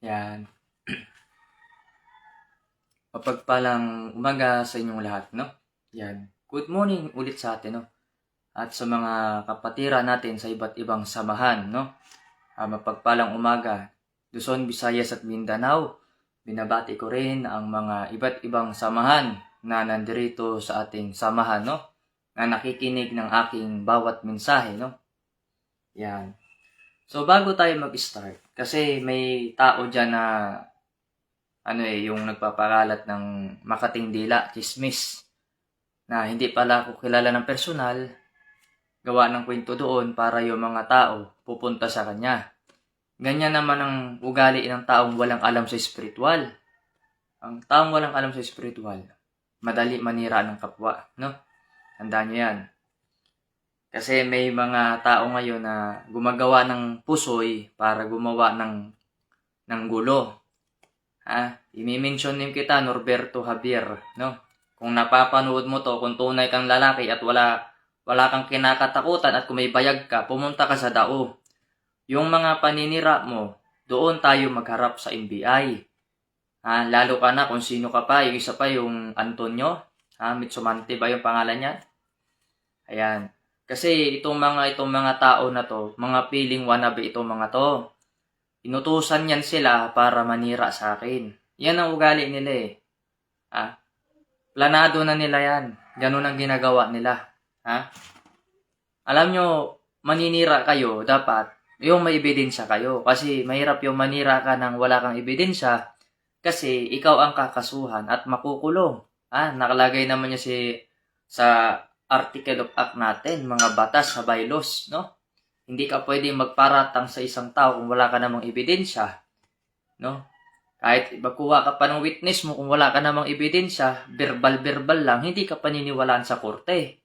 Yan. Mapagpalang umaga sa inyong lahat, no? Yan. Good morning ulit sa atin, no? At sa mga kapatira natin sa iba't ibang samahan, no? Mapagpalang umaga, Luzon, Visayas at Mindanao. Binabati ko rin ang mga iba't ibang samahan na nandirito sa ating samahan, no? Na nakikinig ng aking bawat mensahe, no? Yan. So, bago tayo mag-start, kasi may tao dyan na yung nagpapakalat ng makating dila, chismis, na hindi pala ako kilala ng personal, gawa ng kwento doon para yung mga tao pupunta sa kanya. Ganyan naman ang ugali ng taong walang alam sa spiritual. Ang taong walang alam sa spiritual, madali manira ng kapwa, no? Tandaan nyo yan. Kasi may mga tao ngayon na gumagawa ng pusoy para gumawa ng gulo. Imi-mention name kita, Norberto Javier, no? Kung napapanood mo to, kung tunay kang lalaki at wala kang kinakatakutan at kung may bayag ka, pumunta ka sa dao. Yung mga paninira mo, doon tayo magharap sa NBI. Lalo ka na kung sino ka pa, yung isa pa yung Antonio, Mitsumante ba yung pangalan niya? Ayan. Kasi itong mga tao na to, mga piling wannabe itong mga to. Inutusan yan sila para manira sa akin. Yan ang ugali nila eh. Planado na nila yan. Ganun ang ginagawa nila. Alam nyo, maninira kayo, dapat yung may ebidensya kayo. Kasi mahirap yung manira ka nang wala kang ebidensya. Kasi ikaw ang kakasuhan at makukulong. Nakalagay naman niya sa Article of Act natin, mga batas sa bylaws, no? Hindi ka pwedeng magparatang sa isang tao kung wala ka namang ebidensya, no? Kahit magkuha ka pa ng witness mo kung wala ka namang ebidensya, verbal lang, hindi ka paniniwalaan sa korte.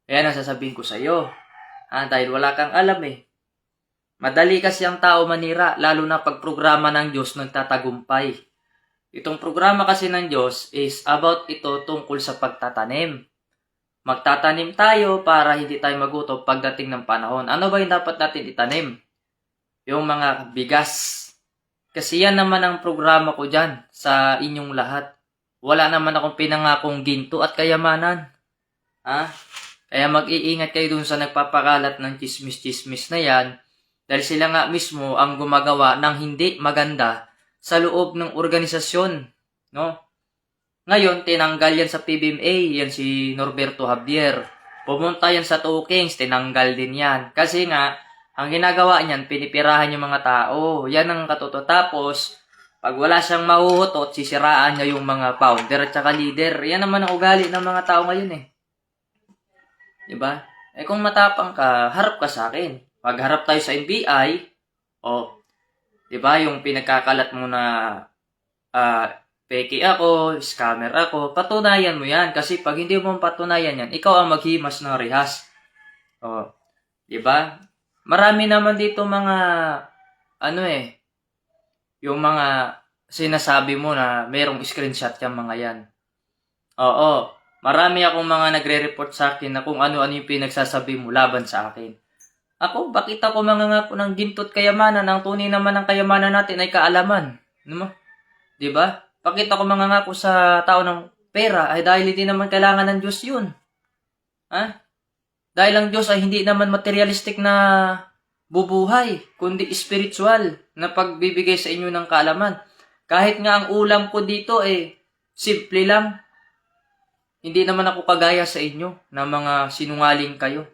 Kaya nasasabihin ko sa iyo, dahil wala kang alam eh. Madali kasi ang tao manira, lalo na pag programa ng Diyos nagtatagumpay. Itong programa kasi ng Diyos is about ito tungkol sa pagtatanim. Magtatanim tayo para hindi tayo magutom pagdating ng panahon. Ano ba yung dapat natin itanim? Yung mga bigas. Kasi yan naman ang programa ko dyan sa inyong lahat. Wala naman akong pinangakong ginto at kayamanan. Kaya mag-iingat kayo dun sa nagpapakalat ng chismis-chismis na yan. Dahil sila nga mismo ang gumagawa ng hindi maganda sa loob ng organisasyon. No? Ngayon, tinanggal yan sa PBMA, yan si Norberto Javier. Pumunta yan sa Two Kings, tinanggal din yan. Kasi nga, ang ginagawa niyan, pinipirahan yung mga tao. Yan ang katoto. Tapos, pag wala siyang mahuhutot, sisiraan niya yung mga founder at saka leader. Yan naman ang ugali ng mga tao ngayon eh. Diba? Kung matapang ka, harap ka sa akin. Pag harap tayo sa NBI, diba, yung pinagkakalat mo na peke ako, scammer ako, patunayan mo yan. Kasi pag hindi mo patunayan yan, ikaw ang maghimas ng rehas. Diba? Marami naman dito mga, yung mga sinasabi mo na mayroong screenshot yung mga yan. Marami akong mga nagre-report sa akin na kung ano-ano yung pinagsasabi mo laban sa akin. Ako, bakit ako mangangako ng gintot kayamanan? Ang tunay naman ng kayamanan natin ay kaalaman. Ano mo? Diba? Bakit ako mangangako sa tao ng pera ay dahil hindi naman kailangan ng Diyos yun. Dahil ang Diyos ay hindi naman materialistic na bubuhay, kundi spiritual na pagbibigay sa inyo ng kaalaman. Kahit nga ang ulam ko dito simple lang. Hindi naman ako kagaya sa inyo na mga sinungaling kayo.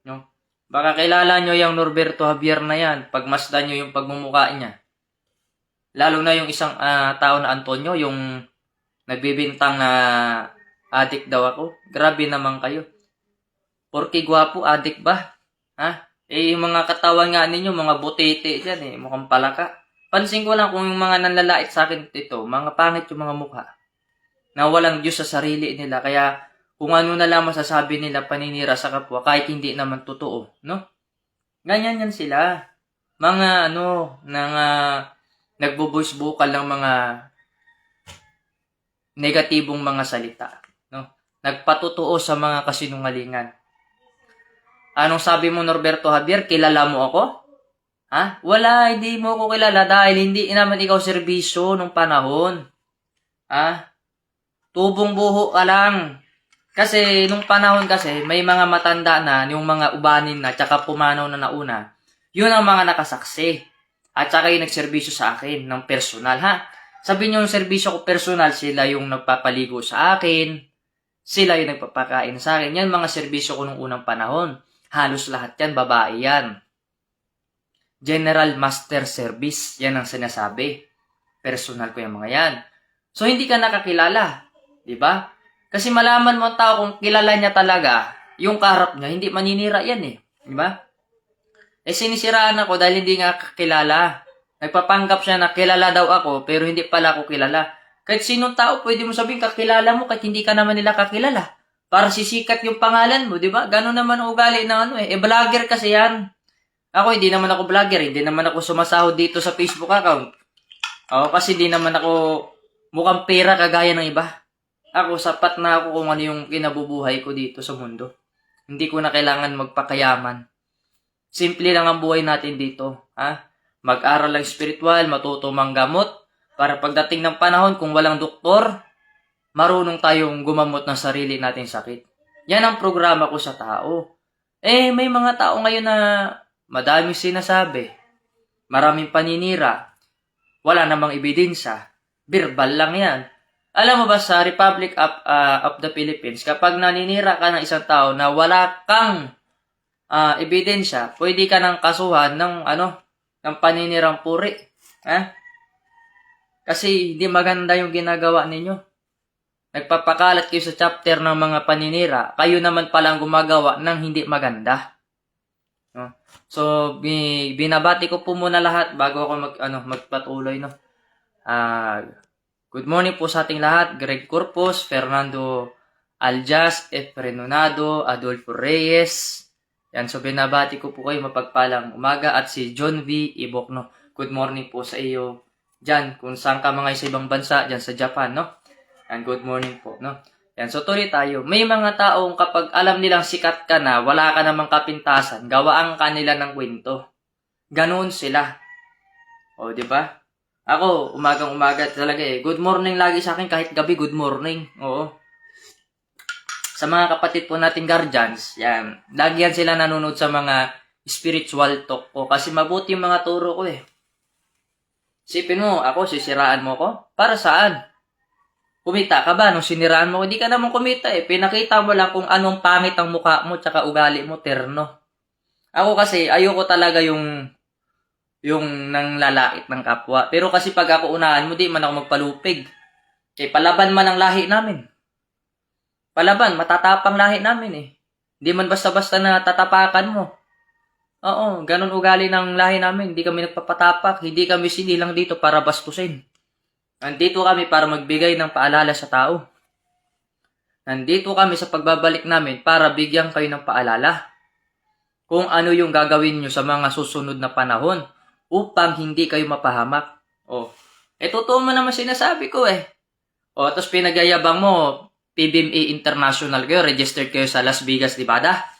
No? Baka kilala nyo yung Norberto Javier na yan, pagmasdan nyo yung pagmumukha niya. Lalo na yung isang tao na Antonio, yung nagbibintang na adik daw ako. Grabe naman kayo. Porke gwapo, adik ba? Yung mga katawan nga ninyo, mga butete dyan mukhang palaka. Pansin ko lang kung yung mga nanlalait sa akin ito, mga pangit yung mga mukha. Na walang Diyos sa sarili nila. Kaya kung ano na lang masasabi nila paninira sa kapwa, kahit hindi naman totoo. No? Ganyan yan sila. Mga nagbo-voice vocal ng mga negatibong mga salita. No? Nagpatotoo sa mga kasinungalingan. Anong sabi mo, Norberto Javier? Kilala mo ako? Ha? Wala, hindi mo ko kilala dahil hindi naman ikaw serbisyo nung panahon. Ha? Tubong buho ka lang. Kasi nung panahon kasi may mga matanda na, yung mga ubanin na, tsaka pumanaw na nauna. Yun ang mga nakasaksi. At saka yung nagserbisyo sa akin ng personal, ha? Sabihin nyo yung serbisyo ko personal, sila yung nagpapaligo sa akin, sila yung nagpapakain sa akin. Yan mga serbisyo ko nung unang panahon. Halos lahat yan, babae yan. General Master Service, yan ang sinasabi. Personal ko yung mga yan. So, hindi ka nakakilala. Di ba? Kasi malaman mo ang tao kung kilala niya talaga, yung kaharap niya, hindi maninira yan eh. Di ba? Sinisiraan ako dahil hindi nga kakilala. Nagpapanggap siya na kilala daw ako, pero hindi pala ako kilala. Kahit sinong tao, pwede mo sabihin kakilala mo, kahit hindi ka naman nila kakilala. Para sisikat yung pangalan mo, di ba? Ganon naman ang ugali ng ano eh. Vlogger kasi yan. Ako, hindi naman ako vlogger. Hindi naman ako sumasahod dito sa Facebook account. Kasi hindi naman ako mukhang pera kagaya ng iba. Ako, sapat na ako kung ano yung kinabubuhay ko dito sa mundo. Hindi ko na kailangan magpakayaman. Simple lang ang buhay natin dito. Mag-aral lang spiritual, matuto manggamot, para pagdating ng panahon, kung walang doktor, marunong tayong gumamot ng sarili nating sakit. Yan ang programa ko sa tao. May mga tao ngayon na madaming sinasabi, maraming paninira, wala namang ebidensya, verbal lang yan. Alam mo ba sa Republic of the Philippines, kapag naninira ka ng isang tao na wala kang ebidensya, pwede ka nang kasuhan ng ng paninirang puri. Kasi hindi maganda yung ginagawa ninyo. Nagpapakalat kayo sa chapter ng mga paninira, kayo naman palang gumagawa ng hindi maganda. So, binabati ko po muna lahat bago ako magpatuloy, no. Good morning po sa ating lahat. Greg Corpus, Fernando Aljas, Efrenonado, Adolfo Reyes. Yan, so binabati ko po kayo mapagpalang umaga at si John V. Ibokno. Good morning po sa iyo dyan, kung saan ka mga sa ibang bansa, dyan sa Japan, no? And good morning po, no? Yan, so tuloy tayo. May mga taong kapag alam nilang sikat ka na, wala ka namang kapintasan, gawaan ka nila ng kwento. Ganoon sila. Di ba? Ako, umagang-umaga talaga eh. Good morning lagi sa akin, kahit gabi, good morning. Oo. Sa mga kapatid po nating guardians, yan, lagi yan sila nanonood sa mga spiritual talk ko kasi mabuti yung mga turo ko eh. Sipin mo, ako, sisiraan mo ko? Para saan? Kumita ka ba nung siniraan mo? Hindi ka naman kumita eh. Pinakita mo lang kung anong pangit ang mukha mo tsaka ugali mo, terno. Ako kasi, ayoko talaga yung nanglalait ng kapwa. Pero kasi pag ako unahan mo, di man ako magpalupig. Palaban man ang lahi namin. Palaban, matatapang lahi namin eh. Hindi man basta-basta na tatapakan mo. Oo, ganun ugali ng lahi namin. Hindi kami nagpapatapak. Hindi kami sinilang dito para bastusin. Nandito kami para magbigay ng paalala sa tao. Nandito kami sa pagbabalik namin para bigyan kayo ng paalala kung ano yung gagawin nyo sa mga susunod na panahon upang hindi kayo mapahamak. Totoo mo naman sinasabi ko eh. Tapos pinagayabang mo, PBMA International kayo, registered kayo sa Las Vegas, Nevada.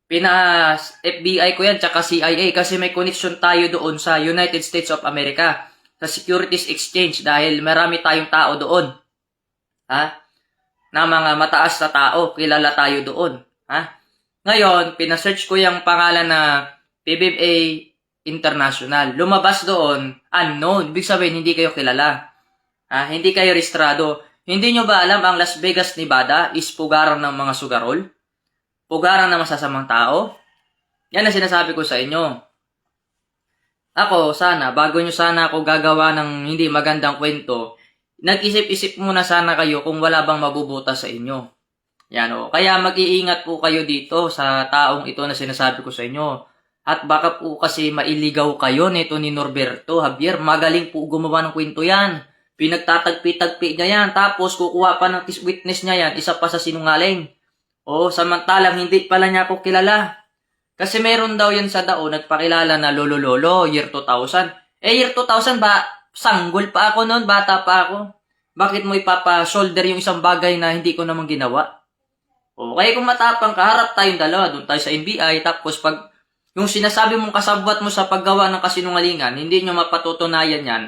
FBI ko yan, tsaka CIA, kasi may connection tayo doon sa United States of America, sa Securities Exchange, dahil marami tayong tao doon. Na mga mataas na tao, kilala tayo doon. Ngayon, pinasearch ko yung pangalan na PBMA International. Lumabas doon, unknown. Ibig sabihin, hindi kayo kilala. Hindi kayo rehistrado. Hindi nyo ba alam ang Las Vegas, Nevada is pugaran ng mga sugarol? Pugaran ng masasamang tao? Yan ang sinasabi ko sa inyo. Ako, bago nyo sana ako gagawa ng hindi magandang kwento, nag-isip-isip muna sana kayo kung wala bang mabubuta sa inyo. Yan Kaya mag-iingat po kayo dito sa taong ito na sinasabi ko sa inyo. At baka po kasi mailigaw kayo nito ni Norberto Javier. Magaling po gumawa ng kwento yan. Pinagtatagpi-tagpi niya yan. Tapos kukuha pa ng witness niya yan. Isa pa sa sinungaling. Samantalang hindi pala niya ako kilala. Kasi meron daw yan sa dao, nagpakilala na lolo-lolo, year 2000. Year 2000 ba? Sanggol pa ako noon, bata pa ako. Bakit mo ipapa-shoulder yung isang bagay na hindi ko naman ginawa? Kaya kung matapang ka, harap tayong dalawa, doon tayo sa NBI, tapos pag Yung sinasabi mong kasabwat mo sa paggawa ng kasinungalingan, hindi nyo mapatutunayan yan,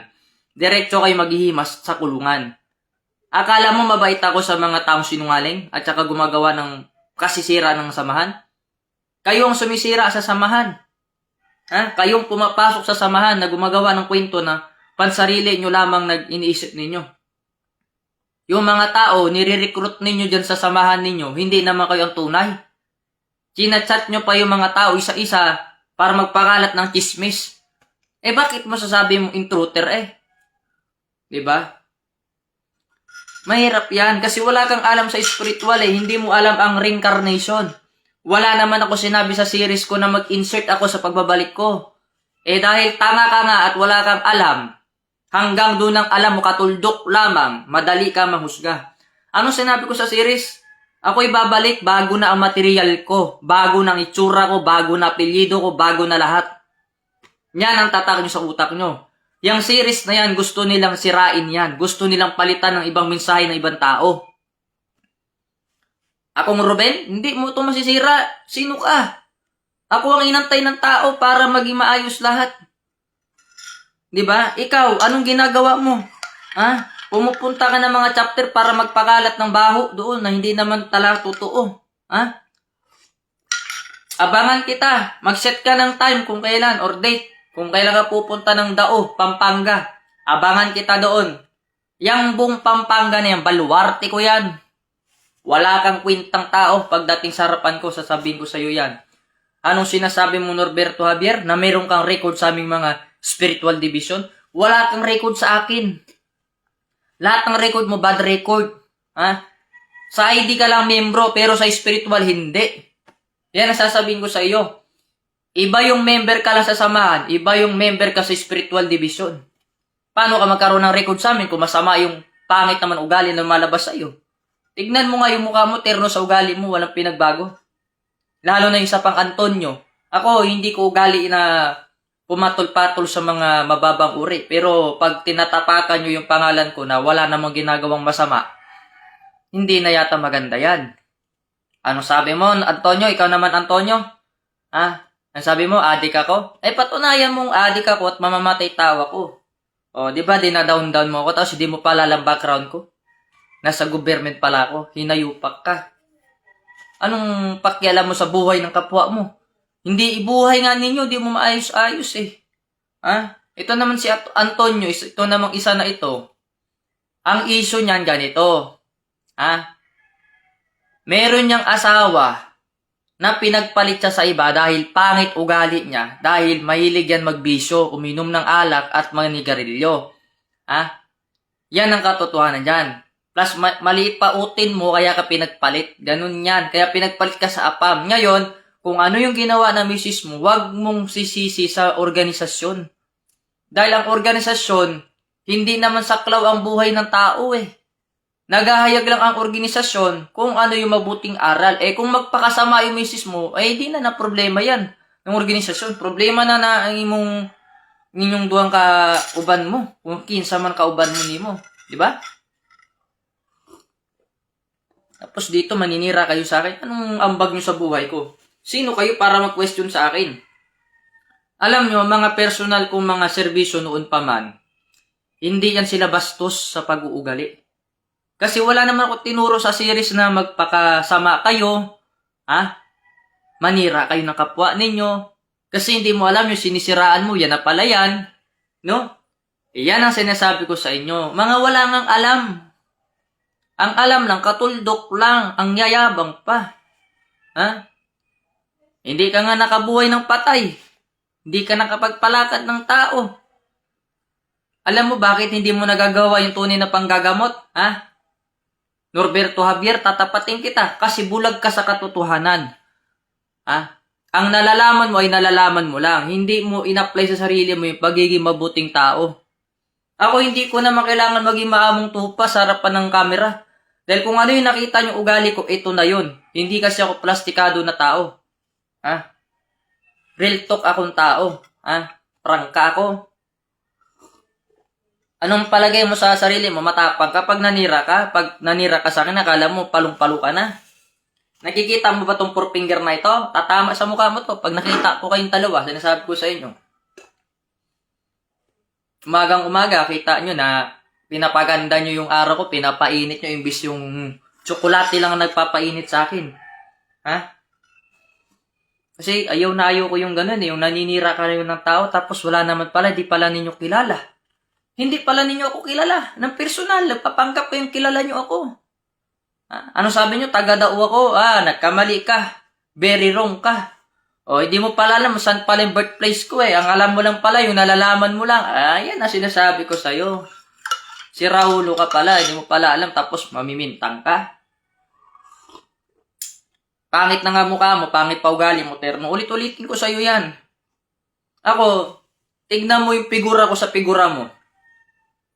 diretso kayo maghihimas sa kulungan. Akala mo mabait ako sa mga taong sinungaling at saka gumagawa ng kasisira ng samahan? Kayo ang sumisira sa samahan. Kayong pumapasok sa samahan na gumagawa ng kwento na pansarili nyo lamang iniisip ninyo. Yung mga tao, nire-recruit ninyo dyan sa samahan ninyo, hindi naman kayo ang tunay. Chinachat nyo pa yung mga tao isa-isa para magpakalat ng chismis. Bakit mo sasabi mong intruder Diba? Mahirap yan kasi wala kang alam sa spiritual hindi mo alam ang reincarnation. Wala naman ako sinabi sa series ko na mag-insert ako sa pagbabalik ko. Dahil tanga ka nga at wala kang alam, hanggang doon ang alam mo katuldok lamang, madali ka mahusga. Ano sinabi ko sa series? Ako'y babalik bago na ang material ko, bago na ang itsura ko, bago na apelyido ko, bago na lahat. Yan ang tatak nyo sa utak nyo. Yang series na yan, gusto nilang sirain yan. Gusto nilang palitan ng ibang mensahe ng ibang tao. Akong Ruben, hindi mo ito masisira. Sino ka? Ako ang inantay ng tao para maging maayos lahat. Diba? Ikaw, anong ginagawa mo? Pumupunta ka ng mga chapter para magpakalat ng baho doon na hindi naman talaga totoo. Abangan kita. Mag-set ka ng time kung kailan or date. Kung kailan ka pupunta ng Dao, Pampanga. Abangan kita doon. Yang buong Pampanga na yan, baluarte ko yan. Wala kang kwintang tao. Pagdating sa harapan ko, sasabihin ko sa iyo yan. Anong sinasabi mo, Norberto Javier? Na meron kang record sa aming mga spiritual division? Wala kang record sa akin. Lahat ng record mo, bad record. Sa ID ka lang membro, pero sa spiritual, hindi. Yan ang sasabihin ko sa iyo. Iba yung member ka lang sa samahan, iba yung member ka sa spiritual division. Paano ka magkaroon ng record sa amin kung masama yung pangit naman ugali na malabas sa iyo? Tignan mo nga yung mukha mo, terno sa ugali mo, walang pinagbago. Lalo na yung sa pang-Antonio. Ako, hindi ko ugali na pumatol-patol sa mga mababang uri. Pero pag tinatapakan nyo yung pangalan ko na wala namang ginagawang masama, hindi na yata maganda yan. Ano sabi mo, Antonio? Ikaw naman, Antonio? Ang sabi mo, adik ako? Patunayan mong adik ako at mamamatay tawa ko. Di ba, dinadown-down mo ako, tapos hindi mo pala ang background ko? Nasa government pala ako, hinayupak ka. Anong pakialam mo sa buhay ng kapwa mo? Hindi ibuhay nga ninyo, di mo maayos-ayos Ito naman si Antonio, ito namang isa na ito. Ang issue niyan ganito. Meron niyang asawa na pinagpalit siya sa iba dahil pangit ugali niya, dahil mahilig yan magbisyo, uminom ng alak at manigarilyo. Yan ang katotohanan dyan. Plus, maliit pa utin mo, kaya ka pinagpalit. Ganun yan. Kaya pinagpalit ka sa APAM. Ngayon, kung ano yung ginawa na misis mo, wag mong sisisi sa organisasyon. Dahil ang organisasyon, hindi naman saklaw ang buhay ng tao Naghahayag lang ang organisasyon kung ano yung mabuting aral. Kung magpakasama yung misis mo, di na problema yan ng organisasyon. Problema na inyong duwang kauban mo. Kung kinsa man kauban mo nimo. Diba? Tapos dito maninira kayo sa akin. Anong ambag nyo sa buhay ko? Sino kayo para mag-question sa akin? Alam nyo, mga personal kong mga serbisyo noon pa man, hindi yan sila bastos sa pag-uugali. Kasi wala naman ako tinuro sa series na magpakasama kayo, manira kayo ng kapwa ninyo. Kasi hindi mo alam yung sinisiraan mo, yan na pala yan. No? Yan ang sinasabi ko sa inyo. Mga wala ngang alam. Ang alam lang, katuldok lang, ang yayabang pa. Hindi ka nga nakabuhay ng patay. Hindi ka nakapagpalakad ng tao. Alam mo bakit hindi mo nagagawa yung tunay na panggagamot? Norberto Javier, tatapatin kita kasi bulag ka sa katotohanan. Ang nalalaman mo ay nalalaman mo lang. Hindi mo in-apply sa sarili mo yung pagiging mabuting tao. Ako hindi ko na kailangan maging maamong tupa sa harapan ng kamera. Dahil kung ano yung nakita nyo ugali ko, ito na yun. Hindi kasi ako plastikado na tao. Real talk akong tao. Prangka ako. Anong palagay mo sa sarili mo? Matapang ka pag nanira ka? Pag nanira ka sa akin, akala mo palong-palo ka na. Nakikita mo ba tong four finger na ito? Tatama sa mukha mo to. Pag nakita ko kayong dalawa, sinasabi ko sa inyo. Umagang umaga, kita nyo na pinapaganda nyo yung araw ko, pinapainit nyo, imbis yung tsokolate lang ang nagpapainit sa akin. Ha? Kasi ayaw na ayaw ko yung ganun yung naninira kayo ng tao, tapos wala naman pala, di pala ninyo kilala. Hindi pala ninyo ako kilala. Ng personal, nagpapanggap ko yung kilala nyo ako. Ano sabi nyo? Taga-dao ako. Nagkamali ka. Very wrong ka. Hindi mo pala alam saan pala yung birthplace ko eh. Ang alam mo lang pala, yung nalalaman mo lang. Yan ang sinasabi ko sa'yo. Si Raulo ka pala, hindi mo pala alam, tapos mamimintang ka. Pangit na nga mukha mo, pangit pa ugali mo, terno. Ulit-ulitin ko sa'yo yan. Ako, tignan mo yung figura ko sa figura mo.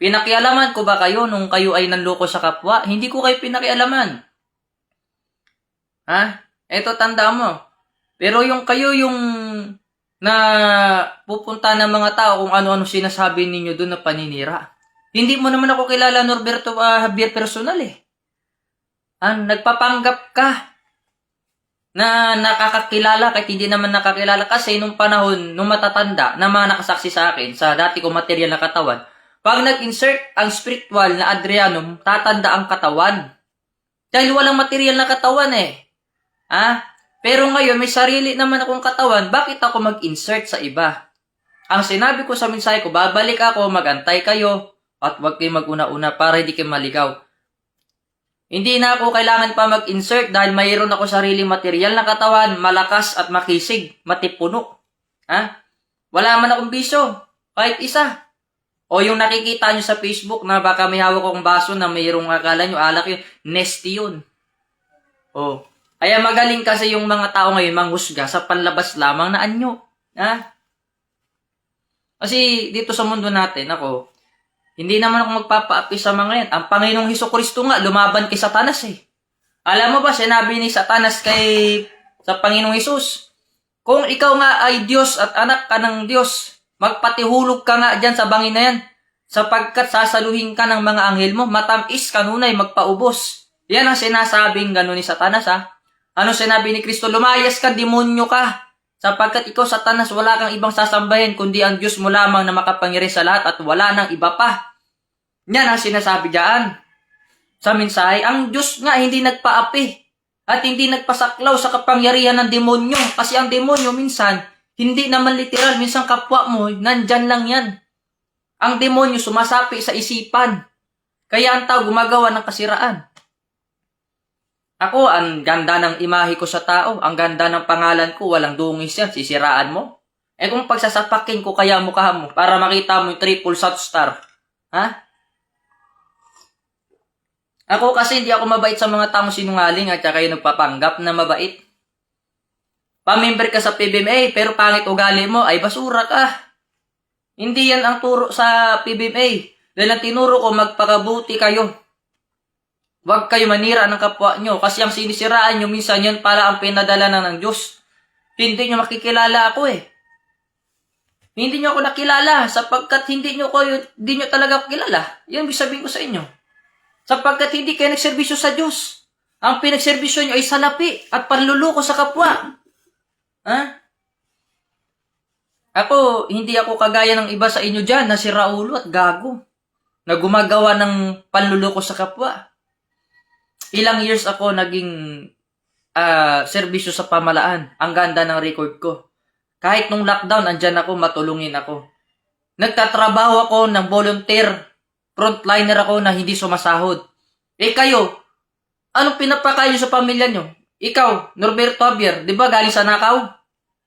Pinakialaman ko ba kayo nung kayo ay nanloko sa kapwa? Hindi ko kayo pinakialaman. Eto, tanda mo. Pero yung kayo yung na pupunta ng mga tao kung ano-ano sinasabi ninyo doon na paninira. Hindi mo naman ako kilala, Norberto Javier, personal eh. Nagpapanggap ka na nakakakilala kahit hindi naman nakakilala kasi nung panahon, nung matatanda na mga nakasaksi sa akin sa dati kong material na katawan, pag nag-insert ang spiritual na Adriano, tatanda ang katawan. Dahil walang material na katawan eh. Pero ngayon, may sarili naman akong katawan, bakit ako mag-insert sa iba? Ang sinabi ko sa mensahe ko, babalik ako, magantay kayo, at huwag kayo mag-una-una para hindi kayo maligaw. Hindi na ako kailangan pa mag-insert dahil mayroon ako sariling material na katawan, malakas at makisig, matipuno. Wala man akong biso, kahit isa. O yung nakikita nyo sa Facebook na baka may hawak akong baso na mayroong akala nyo, alak yun, nesty yun. Kaya magaling kasi yung mga tao ngayon manghusga sa panlabas lamang na anyo. Kasi dito sa mundo natin, hindi naman ako magpapaapi sa mga yan. Ang Panginoong Hesukristo nga, lumaban kay Satanas eh. Alam mo ba, sinabi ni Satanas sa Panginoong Hesus, kung ikaw nga ay Diyos at anak ka ng Diyos, magpatihulog ka nga dyan sa bangin na yan, sapagkat sasaluhin ka ng mga anghel mo, matamis kanunay magpaubos. Yan ang sinasabing gano'n ni Satanas Ano sinabi ni Kristo? Lumayas ka, demonyo ka. Sapagkat ikaw, Satanas, wala kang ibang sasambahin, kundi ang Diyos mo lamang na makapangyarihan sa lahat at wala nang iba pa. Yan ang sinasabi dyan sa mensahe. Ang Diyos nga hindi nagpaapi at hindi nagpasaklaw sa kapangyarihan ng demonyo. Kasi ang demonyo minsan, hindi naman literal, minsan kapwa mo, nandyan lang yan. Ang demonyo sumasapi sa isipan. Kaya ang tao gumagawa ng kasiraan. Ako, ang ganda ng imahe ko sa tao, ang ganda ng pangalan ko, walang dungis yan, sisiraan mo. Kung pagsasapakin ko kaya mukha mo, para makita mo yung triple South Star. Ako kasi hindi ako mabait sa mga taong sinungaling at saka yung nagpapanggap na mabait. Pamember ka sa PBMA, pero pangit ugali mo, ay basura ka. Hindi yan ang turo sa PBMA. Dahil ang tinuro ko, magpakabuti kayo. Huwag kayo manira ng kapwa nyo. Kasi ang sinisiraan nyo, minsan yan pala ang pinadala ng Diyos. Hindi nyo makikilala ako eh. Hindi nyo ako nakilala sapagkat hindi nyo talaga ako kilala. Yan sabihin ko sa inyo. Sapagkat hindi kayo nagserbisyo sa Diyos. Ang pinagserbisyo nyo ay salapi at panluluko sa kapwa. Ako, hindi ako kagaya ng iba sa inyo dyan na si Raulo at gago. Na gumagawa ng panluluko sa kapwa. Ilang years ako naging serbisyo sa pamalaan. Ang ganda ng record ko. Kahit nung lockdown, andyan ako, matulungin ako. Nagtatrabaho ako ng volunteer. Frontliner ako na hindi sumasahod. Kayo, anong pinapakain nyo sa pamilya nyo? Ikaw, Norberto Javier, di ba galing sa nakaw?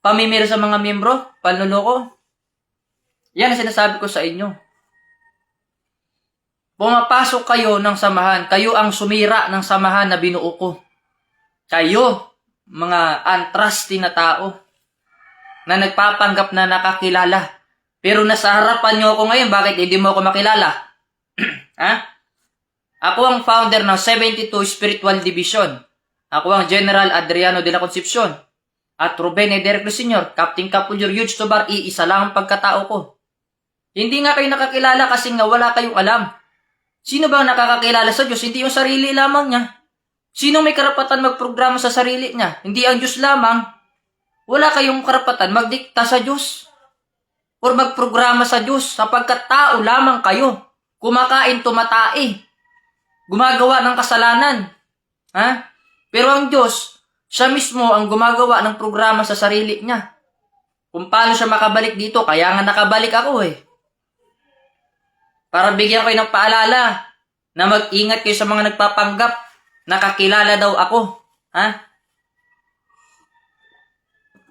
Pamimira sa mga miyembro? Panluloko? Yan ang sinasabi ko sa inyo. Pumapasok kayo ng samahan. Kayo ang sumira ng samahan na binuo ko. Kayo, mga untrusty na tao, na nagpapanggap na nakakilala. Pero nasa harapan nyo ako ngayon, bakit hindi mo ako makilala? Ako ang founder ng 72 Spiritual Division. Ako ang General Adriano de la Concepcion. At Ruben Ederco Sr., Captain Capulyor Yuge Tobar, iisa lang ang pagkatao ko. Hindi nga kayo nakakilala kasi nga wala kayong alam. Sino ba ang nakakakilala sa Diyos? Hindi yung sarili lamang niya. Sino may karapatan magprograma sa sarili niya? Hindi ang Diyos lamang. Wala kayong karapatan magdikta sa Diyos or magprograma sa Diyos sapagkat tao lamang kayo. Kumakain, tumatai. Gumagawa ng kasalanan. Ha? Pero ang Diyos, siya mismo ang gumagawa ng programa sa sarili niya. Kung paano siya makabalik dito, kaya nga nakabalik ako eh. Para bigyan kayo ng paalala na mag-ingat kayo sa mga nagpapanggap na kakilala daw ako. Ha?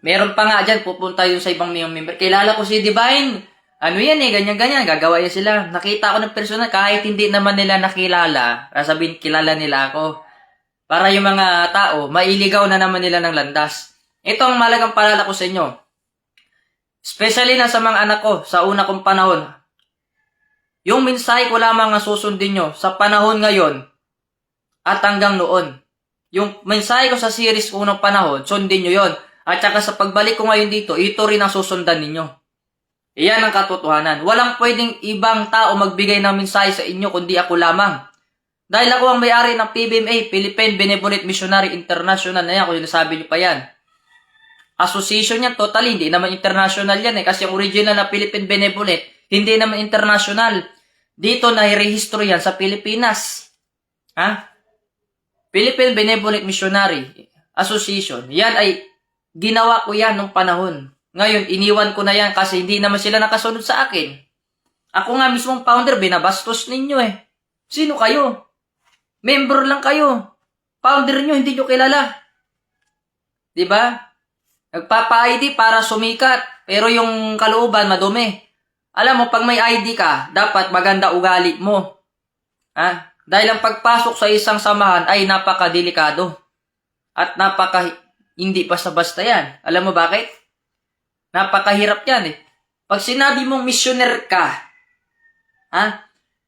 Meron pa nga dyan, pupunta yun sa ibang member. Kilala ko si Divine. Ano yan eh, ganyan-ganyan. Gagawa yan sila. Nakita ko ng personal, kahit hindi naman nila nakilala. Sabihin, kilala nila ako. Para yung mga tao, mailigaw na naman nila ng landas. Ito ang malagang paalala ko sa inyo. Especially na sa mga anak ko, sa una kong panahon. Yung mensahe ko lamang ang susundin nyo sa panahon ngayon at hanggang noon. Yung mensahe ko sa series ko unang panahon, sundin nyo yon. At saka sa pagbalik ko ngayon dito, ito rin ang susundan ninyo. Iyan ang katotohanan. Walang pwedeng ibang tao magbigay ng mensahe sa inyo kundi ako lamang. Dahil ako ang may-ari ng PBMA, Philippine Benevolent Missionary International na yan, kung sinasabi nyo pa yan. Association yan, totally, hindi naman international yan eh. Kasi yung original na Philippine Benevolent, hindi naman international. Dito nahirehistro yan sa Pilipinas. Ha? Philippine Benevolent Missionary Association. Yan ay ginawa ko yan nung panahon. Ngayon, iniwan ko na yan kasi hindi naman sila nakasunod sa akin. Ako nga mismong founder, binabastos ninyo eh. Sino kayo? Member lang kayo. Founder nyo, hindi nyo kilala. Diba? Nagpapa-ID para sumikat. Pero yung kalooban, madumi. Alam mo, pag may ID ka, dapat maganda ugali mo. Ha? Dahil ang pagpasok sa isang samahan ay napakadelikado. At hindi basta-basta yan. Alam mo bakit? Napakahirap yan eh. Pag sinabi mong missioner ka,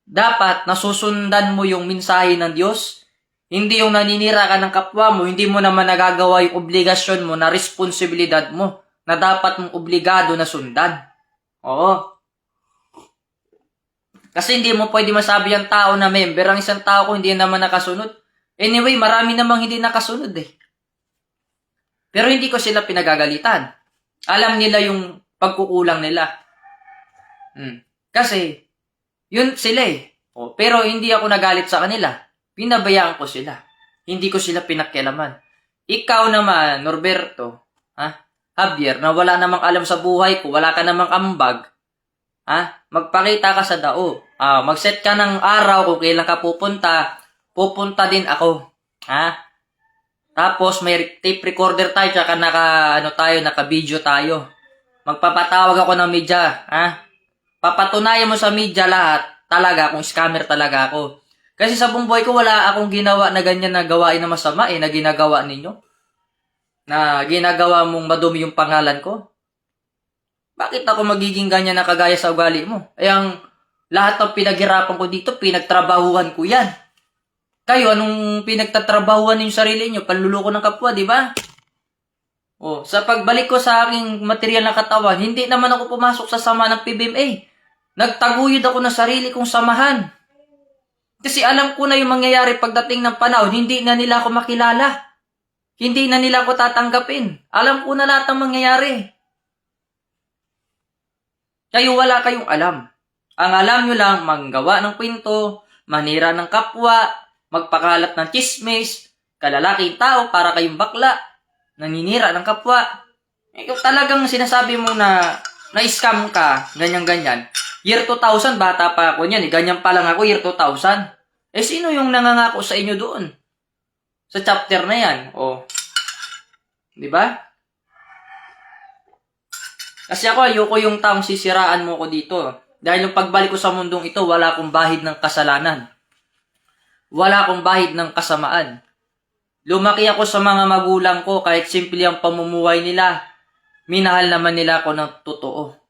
dapat nasusundan mo yung mensahe ng Diyos. Hindi yung naninira ka ng kapwa mo, hindi mo naman nagagawa yung obligasyon mo na responsibilidad mo na dapat mong obligado na sundan. Oo. Kasi hindi mo pwede masabi ang tao na member, ang isang tao kung hindi naman nakasunod. Anyway, marami namang hindi nakasunod eh. Pero hindi ko sila pinagagalitan. Alam nila yung pagkukulang nila. Kasi, yun sila eh. Pero hindi ako nagalit sa kanila. Pinabayaan ko sila. Hindi ko sila pinakialaman. Ikaw naman, Norberto, Javier, na wala namang alam sa buhay ko, wala ka namang ambag, magpakita ka sa dao. Mag-set ka ng araw kung kailan ka pupunta din ako. Tapos may tape recorder tayo, tsaka naka-video tayo. Magpapatawag ako ng media, Papatunayan mo sa media lahat, talaga, kung scammer talaga ako. Kasi sa buong buhay ko, wala akong ginawa na ganyan na gawain na masama, na ginagawa ninyo. Na ginagawa mong madumi yung pangalan ko. Bakit ako magiging ganyan na kagaya sa ugali mo? Ang lahat ng pinaghirapan ko dito, pinagtrabahuhan ko yan. Kayo, anong pinagtatrabahuan ninyo sarili nyo? Panluloko ng kapwa, di ba? Sa pagbalik ko sa aking material na katawan, hindi naman ako pumasok sa sama ng PBMA. Nagtaguyod ako ng sarili kong samahan. Kasi alam ko na yung mangyayari pagdating ng panahon, hindi na nila ako makilala. Hindi na nila ako tatanggapin. Alam ko na lahat ng mangyayari. Kayo wala kayong alam. Ang alam nyo lang, manggawa ng kwento, manira ng kapwa, magpakalat ng chismis, kalalaking tao para kayong bakla, naninira ng kapwa. Kung talagang sinasabi mo na na-scam ka, ganyan-ganyan. Year 2000, bata pa ako niyan. Ganyan pa lang ako, year 2000. Sino yung nangangako sa inyo doon? Sa chapter na yan. Di ba? Kasi ako, ayoko yung taong sisiraan mo ko dito. Dahil yung pagbalik ko sa mundong ito, wala akong bahid ng kasalanan. Wala akong bahid ng kasamaan. Lumaki ako sa mga magulang ko, kahit simple ang pamumuhay nila. Minahal naman nila ako ng totoo.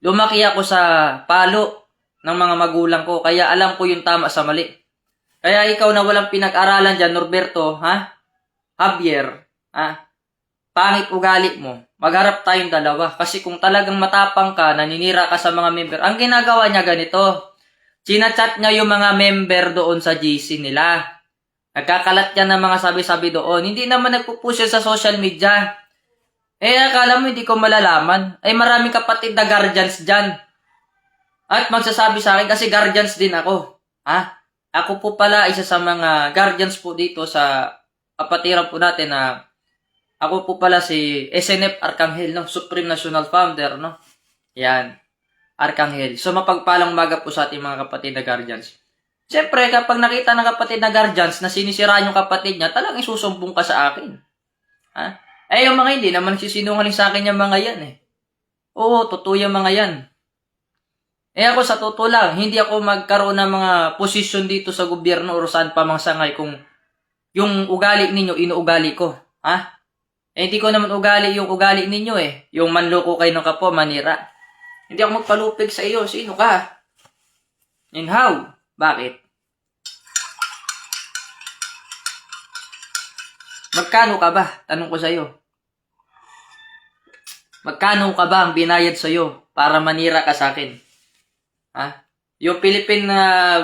Lumaki ako sa palo ng mga magulang ko, kaya alam ko yung tama sa mali. Kaya ikaw na walang pinag-aralan dyan, Norberto, Javier, pangit ugali mo, magharap tayong dalawa. Kasi kung talagang matapang ka, naninira ka sa mga member, ang ginagawa niya ganito, sinachat niya yung mga member doon sa GC nila. Nagkakalat yan ng mga sabi-sabi doon. Hindi naman nagpo-push yan sa social media. Akala mo hindi ko malalaman. Maraming kapatid na guardians dyan. At magsasabi sa akin, kasi guardians din ako. Ako po pala isa sa mga guardians po dito sa kapatiran po natin na ako po pala si SNF Arcangel, no? Supreme National Founder, no? Yan. Arcangel. So, mapagpalang maga po sa ating mga kapatid na guardians. Siyempre, kapag nakita ng kapatid na guardians na sinisiraan yung kapatid niya, talagang isusumbong ka sa akin. Yung mga hindi naman sisinungaling sa akin yung mga yan, Oo, totoo yung mga yan. Ako sa totoo lang, hindi ako magkaroon ng mga posisyon dito sa gobyerno o saan pa mang sangay kung yung ugali ninyo, inuugali ko. Hindi ko naman ugali yung ugali ninyo Yung manloko kayo ng kapwa, manira. Hindi ako magpalupig sa iyo. Sino ka? And how? Bakit? Magkano ka ba? Tanong ko sa iyo. Magkano ka ba ang binayad sa iyo para manira ka sa akin? Yung Philippine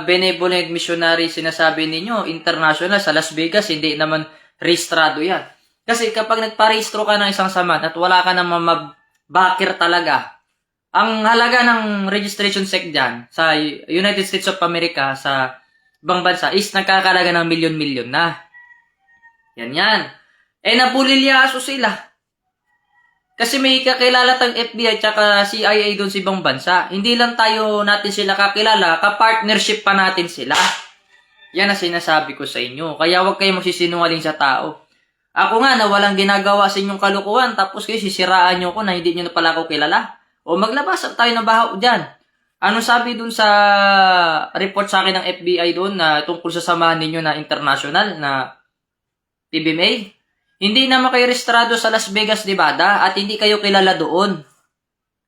Benevolent Missionary sinasabi ninyo, international sa Las Vegas, hindi naman rehistrado yan. Kasi kapag nagparehistro ka ng isang saman at wala ka naman mabakir talaga, ang halaga ng registration check dyan sa United States of America, sa ibang bansa, is nagkakalaga ng milyon-milyon na. Yan. Nabulilyaso sila. Kasi may kakilala tang FBI at CIA doon sa ibang bansa. Hindi lang natin sila kakilala, ka-partnership pa natin sila. Yan ang sinasabi ko sa inyo. Kaya huwag kayong magsisinungaling sa tao. Ako nga na walang ginagawa sa inyong kalukuhan, tapos kayo sisiraan nyo ko na hindi nyo na pala ako kilala. O maglabasan tayo ng baho dyan. Ano sabi dun sa report sa akin ng FBI doon na tungkol sa samahan ninyo na international na PBMA? Hindi naman kayo rehistrado sa Las Vegas, Nevada at hindi kayo kilala doon.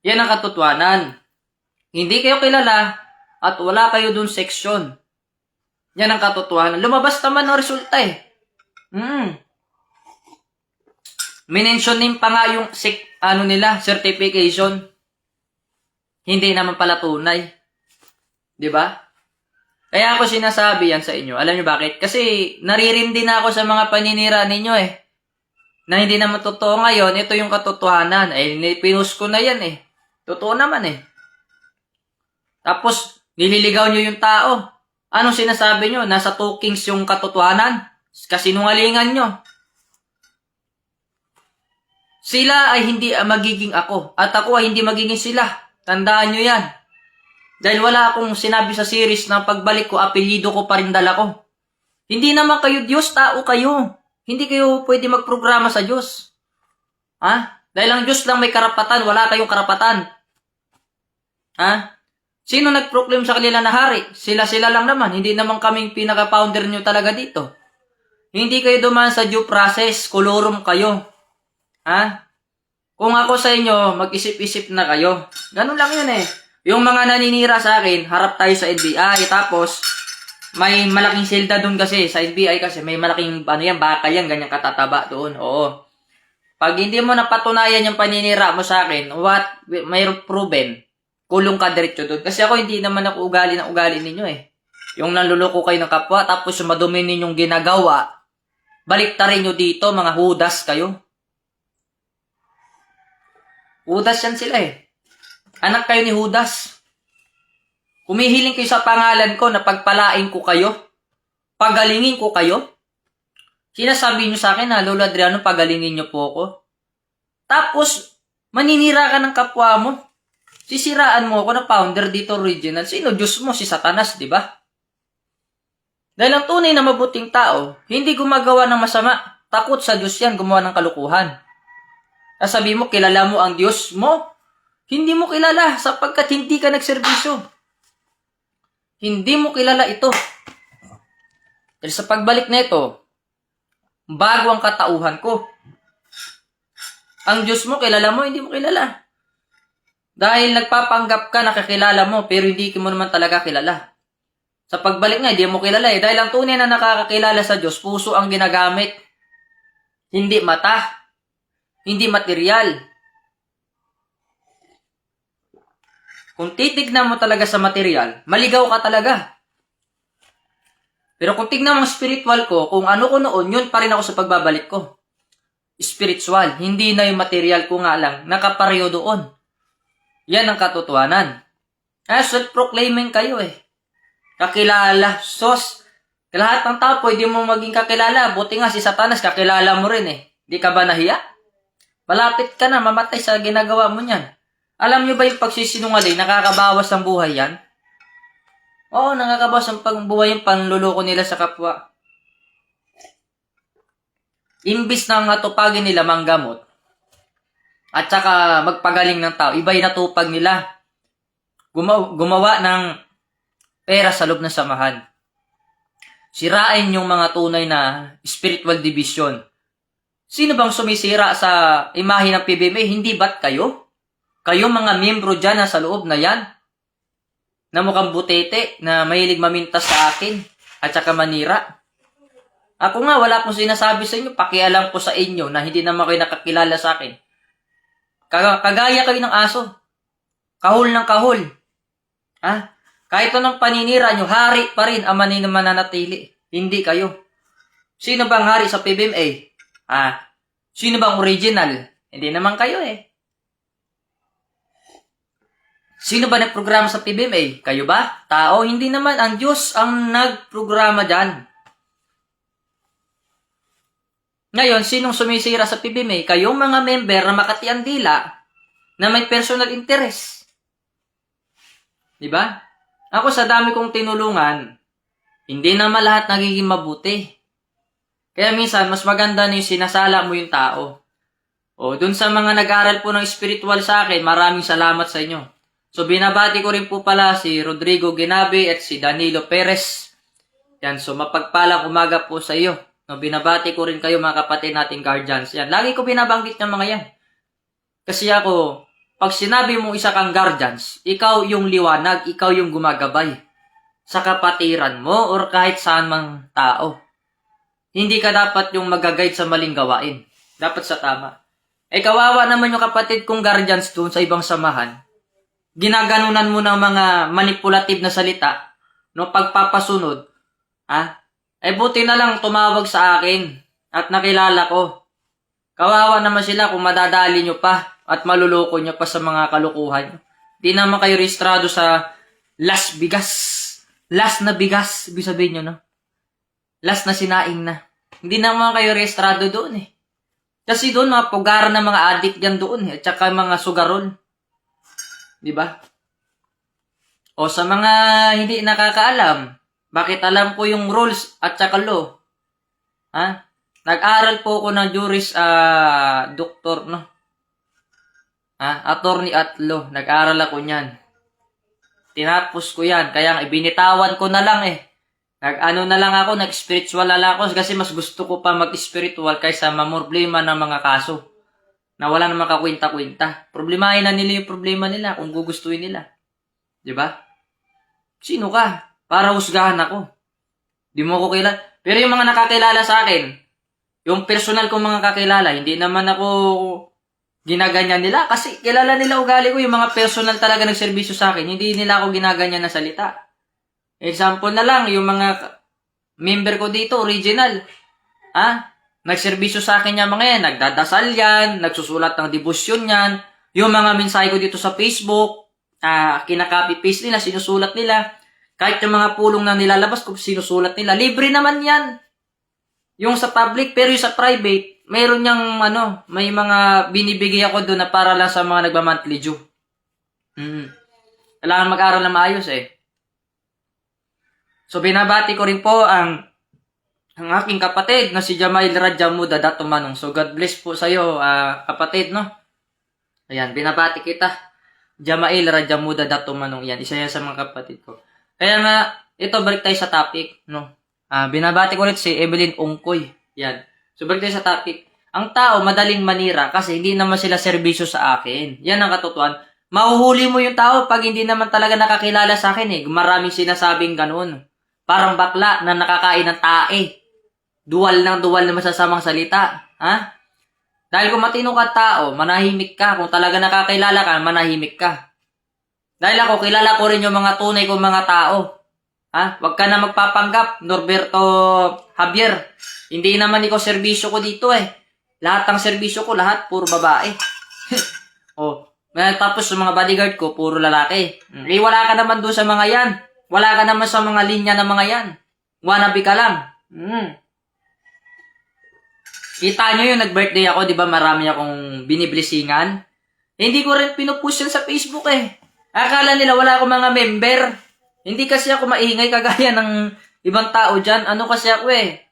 Yan ang katotohanan. Hindi kayo kilala at wala kayo doon section. Yan ang katotohanan. Lumabas naman ang resulta Minention name pa nga yung certification. Hindi naman pala tunay. 'Di ba? Kaya ako sinasabi yan sa inyo. Alam niyo bakit? Kasi naririndi na ako sa mga paninira ninyo Na hindi naman totoo ngayon, ito yung katotohanan. Pinost ko na yan Totoo naman Tapos, nililigaw nyo yung tao. Anong sinasabi nyo? Nasa talkings yung katotohanan? Kasinungalingan nyo. Sila ay hindi magiging ako. At ako ay hindi magiging sila. Tandaan nyo yan. Dahil wala akong sinabi sa series na pagbalik ko, apelyido ko pa rin dala ko. Hindi naman kayo Diyos, tao kayo. Hindi kayo pwede magprograma sa Diyos. Dahil ang Diyos lang may karapatan, wala kayong karapatan. Sino nag-proclaim sa kanila na hari? Sila lang naman. Hindi naman kaming pinaka-founder nyo talaga dito. Hindi kayo dumaan sa due process, kolorum kayo. Kung ako sa inyo, mag-isip-isip na kayo. Ganun lang yun Yung mga naninira sa akin, harap tayo sa NBI. Tapos, may malaking silda doon kasi. Sa NBI kasi, may malaking, bakal yan, ganyang katataba doon. Oo. Pag hindi mo napatunayan yung paninira mo sa akin, mayroong proven, kulong ka diretso doon. Kasi ako, hindi naman ako ugali ng ugali ninyo Yung nanluloko kayo ng kapwa, tapos yung madumi ninyong ginagawa, baliktarin nyo dito, mga hudas kayo. Judas yan sila Anak kayo ni Judas. Humihiling kayo sa pangalan ko na pagpalain ko kayo. Pagalingin ko kayo. Sinasabi nyo sa akin na, Lolo Adriano, pagalingin nyo po ako. Tapos, maninira ka ng kapwa mo. Sisiraan mo ako na founder dito original. Sino Diyos mo? Si Satanas, di ba? Dahil ang tunay na mabuting tao, hindi gumagawa ng masama. Takot sa Diyos yan, gumawa ng kalukuhan. Sabi mo, kilala mo ang Diyos mo? Hindi mo kilala sapagkat hindi ka nagserbisyo. Hindi mo kilala ito. Dahil sa pagbalik na ito, bago ang katauhan ko. Ang Diyos mo, kilala mo, hindi mo kilala. Dahil nagpapanggap ka, nakakilala mo, pero hindi mo naman talaga kilala. Sa pagbalik nga, hindi mo kilala Dahil ang tunay na nakakakilala sa Diyos, puso ang ginagamit. Hindi mata. Hindi material. Kung titignan mo talaga sa material, maligaw ka talaga. Pero kung tignan mo ang spiritual ko, kung ano ko noon, yun pa rin ako sa pagbabalik ko. Spiritual, hindi na yung material ko nga lang, nakapareho doon. Yan ang katotohanan. Self-proclaiming kayo eh. Kakilala, sos. Lahat ng tao, pwede mo maging kakilala. Buti nga si Satanas, kakilala mo rin eh. Di ka ba nahiya? Malapit ka na, mamatay sa ginagawa mo niyan. Alam nyo ba yung pagsisinungaling, nakakabawas ng buhay yan? Oo, nakakabawas ng pagbuhay yung panluloko nila sa kapwa. Imbis na natupagin nila manggamot, at saka magpagaling ng tao, iba yung natupag nila. Gumawa ng pera sa loob ng samahan. Sirain yung mga tunay na spiritual division. Sino bang sumisira sa imahe ng PBMA? Hindi ba't kayo? Kayo mga miyembro dyan na sa loob na yan? Na mukhang butete, na mahilig mamintas sa akin, at saka manira. Ako nga, wala akong sinasabi sa inyo, pakialam ko sa inyo na hindi naman kayo nakakilala sa akin. Kagaya kayo ng aso. Kahul ng kahul. Kahit anong paninira nyo, hari pa rin ang mananatili. Hindi kayo. Sino bang hari sa PBMA? Sino bang original? Hindi naman kayo eh. Sino ba nagprograma sa PBMA? Kayo ba? Tao? Hindi naman. Ang Diyos ang nagprograma dyan. Ngayon, sinong sumisira sa PBMA? Kayong mga member na Makati ang Dila na may personal interest. Diba? Ako sa dami kong tinulungan, hindi naman lahat nagiging mabuti. Kaya minsan, mas maganda na yung sinasala mo yung tao. Dun sa mga nag-aral po ng spiritual sa akin, maraming salamat sa inyo. So, binabati ko rin po pala si Rodrigo Ginabe at si Danilo Perez. Yan, so mapagpalang umaga po sa iyo. No, binabati ko rin kayo mga kapatid nating guardians. Yan, lagi ko binabanggit ng mga yan. Kasi ako, pag sinabi mo isa kang guardians, ikaw yung liwanag, ikaw yung gumagabay sa kapatiran mo or kahit saan mang tao. Hindi ka dapat yung mag-guide sa maling gawain. Dapat sa tama. Kawawa naman yung kapatid kong guardians doon sa ibang samahan. Ginaganunan mo ng mga manipulative na salita, no, pagpapasunod, buti na lang tumawag sa akin at nakilala ko. Kawawa naman sila kung madadali nyo pa at maluloko nyo pa sa mga kalukuhan. Di naman kayo rehistrado sa last bigas. Last na bigas, ibig sabihin nyo, no? Last na sinaing na. Hindi naman kayo rehistrado doon eh. Kasi doon, mga pugaran ng mga addict yan doon eh. At saka mga sugarol. Diba? O sa mga hindi nakakaalam, bakit alam ko yung rules at saka law? Nag-aral po ako ng juris doktor, no? Attorney at law. Nag-aral ako niyan. Tinapos ko yan. Kaya ibinitawan ko na lang eh. Nag-spiritual na lang ako kasi mas gusto ko pa mag-spiritual kaysa mamroblema ng mga kaso na wala namang kakwenta-kwenta. Problemahin na nila yung problema nila kung gugustuhin nila. Diba? Sino ka? Para husgahan ako. Di mo ako kilala. Pero yung mga nakakilala sa akin, yung personal kong mga kakilala, hindi naman ako ginaganyan nila kasi kilala nila ugali ko, yung mga personal talaga nagserbisyo sa akin, hindi nila ako ginaganyan na salita. Example na lang, yung mga member ko dito, original. Nagserbisyo sa akin yung mga yan, nagdadasal yan, nagsusulat ng debosyon yan, yung mga mensahe ko dito sa Facebook, kinaka-copy-paste nila, sinusulat nila, kahit yung mga pulong na nilalabas ko, sinusulat nila, libre naman yan. Yung sa public, pero yung sa private, mayroon niyang, may mga binibigay ako doon na para lang sa mga nagma-monthly due. Kailangan mag-aral na maayos eh. So, binabati ko rin po ang aking kapatid na si Jamail Radjamuda Datumanong. So, God bless po sa iyo, kapatid, no? Ayan, binabati kita. Jamail Radjamuda Datumanong. Yan, isa yan sa mga kapatid ko. Kaya nga, ito, balik tayo sa topic, no? Binabati ko rin si Evelyn Ongkoy. Yan. So, balik tayo sa topic. Ang tao, madaling manira kasi hindi naman sila serbisyo sa akin. Yan ang katotohanan. Mahuhuli mo yung tao pag hindi naman talaga nakakilala sa akin eh. Maraming sinasabing ganun. Parang bakla na nakakain ng tae. Dual na masasamang salita. Dahil kung matino ka tao, manahimik ka. Kung talaga nakakilala ka, manahimik ka. Dahil ako, kilala ko rin yung mga tunay kong mga tao. Ha? Huwag ka na magpapanggap, Norberto Javier. Hindi naman ikaw serbisyo ko dito eh. Lahat ng serbisyo ko, lahat puro babae. Oh, tapos sa mga bodyguard ko, puro lalaki. Eh, wala ka naman doon sa mga yan. Wala ka naman sa mga linya ng mga yan. Wannabe ka lang. Kita nyo yung nag-birthday ako, di ba marami akong biniblisingan? Eh, hindi ko rin pinupush yan sa Facebook eh. Akala nila wala akong mga member. Hindi kasi ako maingay kagaya ng ibang tao dyan. Ano kasi ako eh.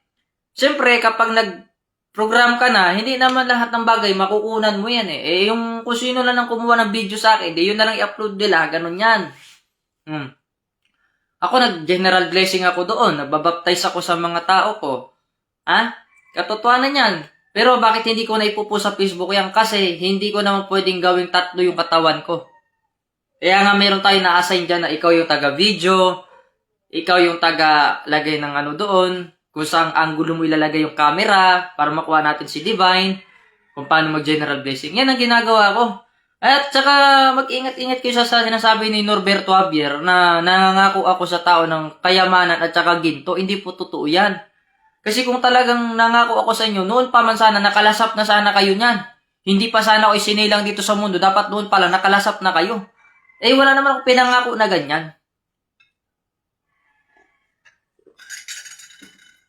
Siyempre, kapag nag-program ka na, hindi naman lahat ng bagay makukunan mo yan eh. Eh, yung kung sino lang ang kumuha ng video sa akin, di yun na lang i-upload nila. Ganun yan. Ako, nag-general blessing ako doon. Nagbabaptize ako sa mga tao ko. Ha? Katotohanan yan. Pero bakit hindi ko na ipupost sa Facebook yan? Kasi hindi ko naman pwedeng gawing 3 yung katawan ko. Kaya nga meron tayo na-assign dyan na ikaw yung taga-video, ikaw yung taga-lagay ng ano doon, kung saan angulo mo ilalagay yung camera para makuha natin si Divine, kung paano mag-general blessing. Yan ang ginagawa ko. At saka mag-ingat-ingat kayo sa sinasabi ni Norberto Javier na nangangako ako sa tao ng kayamanan at saka ginto. Hindi po totoo yan. Kasi kung talagang nangako ako sa inyo, noon pa man sana nakalasap na sana kayo niyan. Hindi pa sana ako isinilang dito sa mundo. Dapat noon pa lang nakalasap na kayo. Eh, wala naman akong pinangako na ganyan.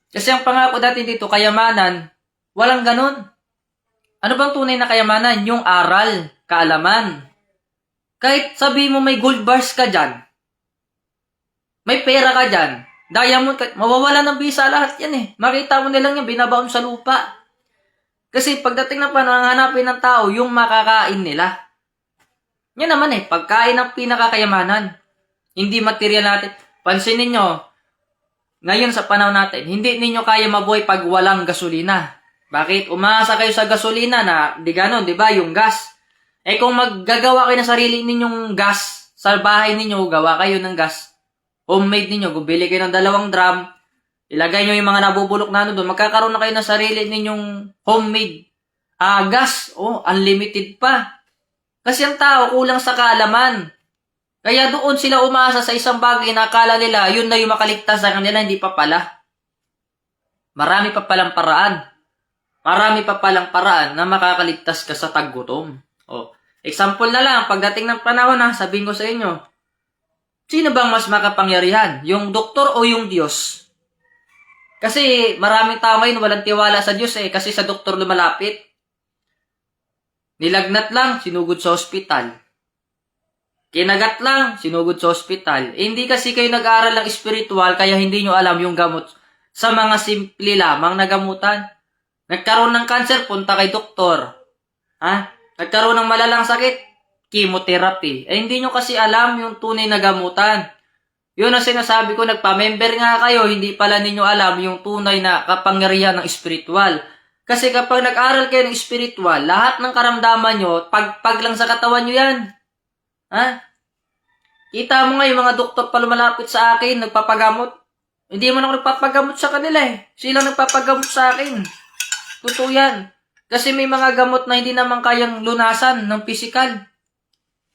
Kasi ang pangako dati dito, kayamanan, walang ganun. Ano bang tunay na kayamanan? Yung aral, kaalaman. Kahit sabi mo may gold bars ka dyan, may pera ka dyan, diamond ka, mawawala ng bisa lahat yan eh. Makita mo nilang yan, binabaon sa lupa. Kasi pagdating ng panahon, hanapin ng tao yung makakain nila. Yan naman eh, pagkain ng pinakakayamanan. Hindi material natin. Pansinin ninyo, ngayon sa panahon natin, hindi ninyo kaya mabuhay pag walang gasolina. Bakit? Umasa kayo sa gasolina na, di ganon, di ba, yung gas. Eh kung maggagawa kayo ng sarili ninyong gas, sa bahay ninyo, gawa kayo ng gas. Homemade ninyo, bumili kayo ng 2 drum, ilagay nyo yung mga nabubulok na ano doon, magkakaroon na kayo ng sarili ninyong homemade gas. Oh, unlimited pa. Kasi ang tao kulang sa kaalaman. Kaya doon sila umaasa sa isang bagay na akala nila yun na yung makaligtas sa kanila, hindi pa pala. Marami pa palang paraan. Marami pa palang paraan na makakaligtas ka sa taggutom. Oh, example na lang, pagdating ng panahon na, sabihin ko sa inyo, sino bang mas makapangyarihan? Yung doktor o yung Diyos? Kasi maraming tao ngayon walang tiwala sa Diyos eh, kasi sa doktor lumalapit. Nilagnat lang, sinugod sa ospital. Kinagat lang, sinugod sa ospital. Eh, hindi kasi kayo nag-aaral ng spiritual, kaya hindi nyo alam yung gamot sa mga simple lamang na gamutan. Nagkaroon ng cancer, punta kay doktor. Ha? Nagkaroon ng malalang sakit, chemotherapy. Eh, hindi nyo kasi alam yung tunay na gamutan. Yun ang sinasabi ko, nagpa-member nga kayo, hindi pala ninyo alam yung tunay na kapangyarihan ng spiritual. Kasi kapag nag-aral kayo ng spiritual, lahat ng karamdaman nyo, pag lang sa katawan nyo yan. Ha? Kita mo nga yung mga doktor pa lumalapit sa akin, nagpapagamot. Hindi mo na ako nagpapagamot sa kanila eh. Sila nagpapagamot sa akin. Totoo yan. Kasi may mga gamot na hindi naman kayang lunasan ng pisikal.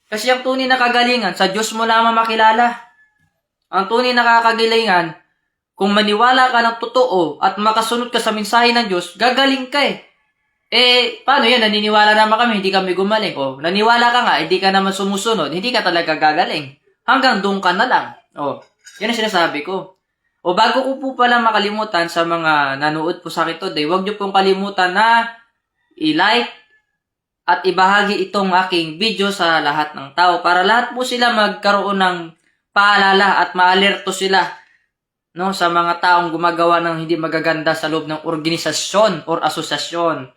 Kasi ang tunay na kagalingan, sa Diyos mo lamang makilala. Ang tunay na kagalingan, kung maniwala ka ng totoo at makasunod ka sa mensahe ng Diyos, gagaling ka eh. Eh, paano yan? Naniniwala naman kami, hindi kami gumaling. O, naniwala ka nga, hindi ka naman sumusunod, hindi ka talaga gagaling. Hanggang doon ka na lang. O, yan ang sinasabi ko. O, bago ko po pala makalimutan sa mga nanood po sa akin today, huwag niyo pong kalimutan na i-like at ibahagi itong aking video sa lahat ng tao para lahat po sila magkaroon ng paalala at maalerto sila, no, sa mga taong gumagawa ng hindi magaganda sa loob ng organisasyon or asosasyon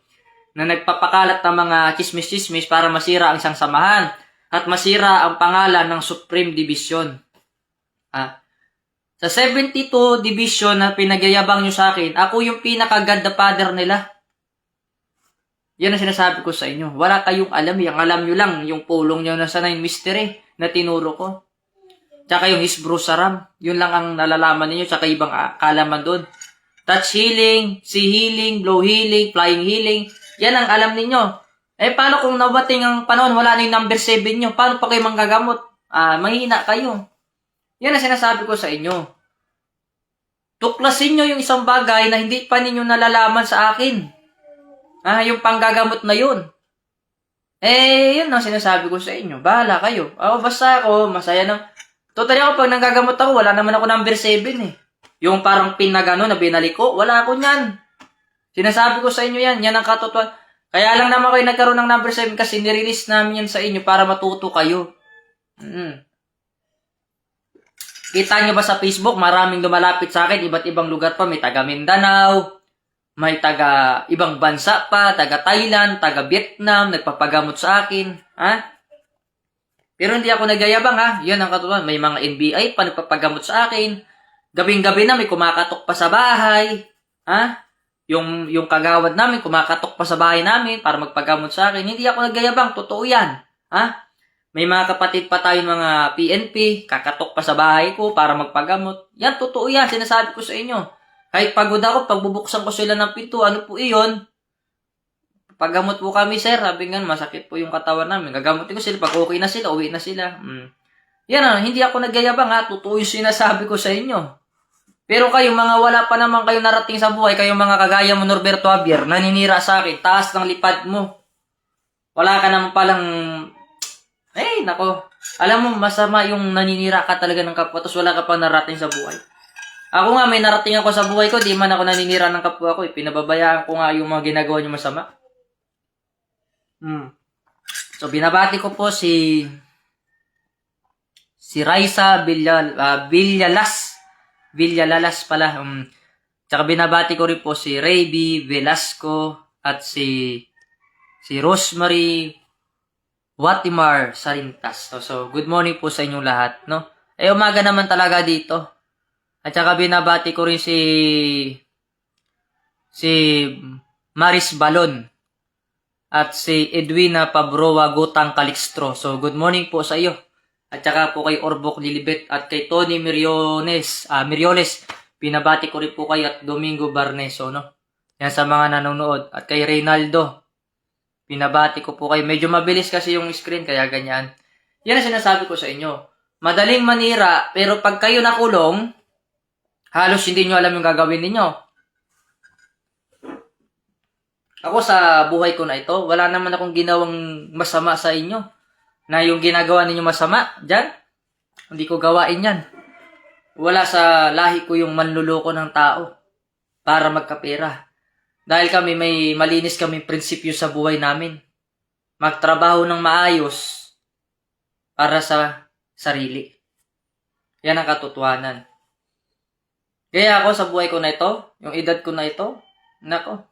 na nagpapakalat ng mga chismis-chismis para masira ang isang samahan at masira ang pangalan ng Supreme Division. Sa 72 Division na pinagyayabang nyo sa akin, ako yung pinaka-godfather nila. Yan ang sinasabi ko sa inyo. Wala kayong alam. Yung alam nyo lang, yung pulong nyo na sa 9 mystery na tinuro ko. Tsaka yung Hisbro Saram. Yun lang ang nalalaman ninyo. Tsaka ibang kalaman doon. Touch healing, see healing, blow healing, flying healing. Yan ang alam ninyo. Eh, paano kung nabating ang panahon, wala na yung number 7 nyo? Paano pa kayo manggagamot? Mahina kayo. Yan ang sinasabi ko sa inyo. tuklasin nyo yung isang bagay na hindi pa ninyo nalalaman sa akin. Yung panggagamot na yun. Yun ang sinasabi ko sa inyo. Bahala kayo. Basta ako, masaya nang... Totally ako, pag nanggagamot ako, wala naman ako number 7 eh. Yung parang pin na gano'n na binalik ko, wala ako niyan. Sinasabi ko sa inyo yan, yan ang katotohanan. Kaya lang naman kayo nagkaroon ng number 7 kasi nirelease namin yan sa inyo para matuto kayo. Kita nyo ba sa Facebook, maraming lumalapit sa akin, iba't ibang lugar pa, may taga Mindanao, may taga ibang bansa pa, taga Thailand, taga Vietnam, nagpapagamot sa akin. Pero hindi ako nagyayabang yan ang katotohanan. May mga NBI pa nagpapagamot sa akin. Gabing-gabi na may kumakatok pa sa bahay. Yung kagawad namin kumakatok pa sa bahay namin para magpagamot sa akin. Hindi ako nagyayabang, totoo yan. May mga kapatid pa tayong mga PNP, kakatok pa sa bahay ko para magpagamot. Yan, totoo yan, sinasabi ko sa inyo. Kahit pagod ako, pagbubuksan ko sila ng pinto, ano po iyon? Paggamot po kami, sir, sabi nga, masakit po yung katawan namin. Gagamutin ko sila, pag okay na sila, uwi na sila. Yan hindi ako nagyayabang totoo yung sinasabi ko sa inyo. Pero kayong mga wala pa naman kayong narating sa buhay, kayong mga kagaya mo, Norberto Javier, naninira sa akin, taas ng lipad mo. Wala ka naman palang, nako. Alam mo, masama yung naninira ka talaga ng kapwa, tapos wala ka pa narating sa buhay. Ako nga, may narating ako sa buhay ko, di man ako naninira ng kapwa ko, pinababayaan ko nga yung mga ginagawa niyo masama. So, binabati ko po si Raisa Villalalas pala. Tsaka binabati ko rin po si Rayby Velasco at si Rosemary Watimar Sarintas. So, good morning po sa inyong lahat, no? Umaga naman talaga dito. At saka binabati ko rin si Maris Balon at si Edwina Pabroa Gutang Calixtro. So, good morning po sa iyo. At saka po kay Orbok Lilibet at kay Tony Mirioles, binabati ko rin po kayo at Domingo Barneso, no? Yan sa mga nanonood. At kay Reynaldo, binabati ko po kayo. Medyo mabilis kasi yung screen, kaya ganyan. Yan ang sinasabi ko sa inyo. Madaling manira, pero pag kayo nakulong, halos hindi nyo alam yung gagawin ninyo. Ako sa buhay ko na ito, wala naman akong ginawang masama sa inyo. Na yung ginagawa ninyo masama, dyan, hindi ko gawain yan. Wala sa lahi ko yung manluloko ng tao para magkapera. Dahil kami may malinis kami prinsipyo sa buhay namin. Magtrabaho ng maayos para sa sarili. Yan ang katotohanan. Kaya ako sa buhay ko na ito, yung edad ko na ito, nako,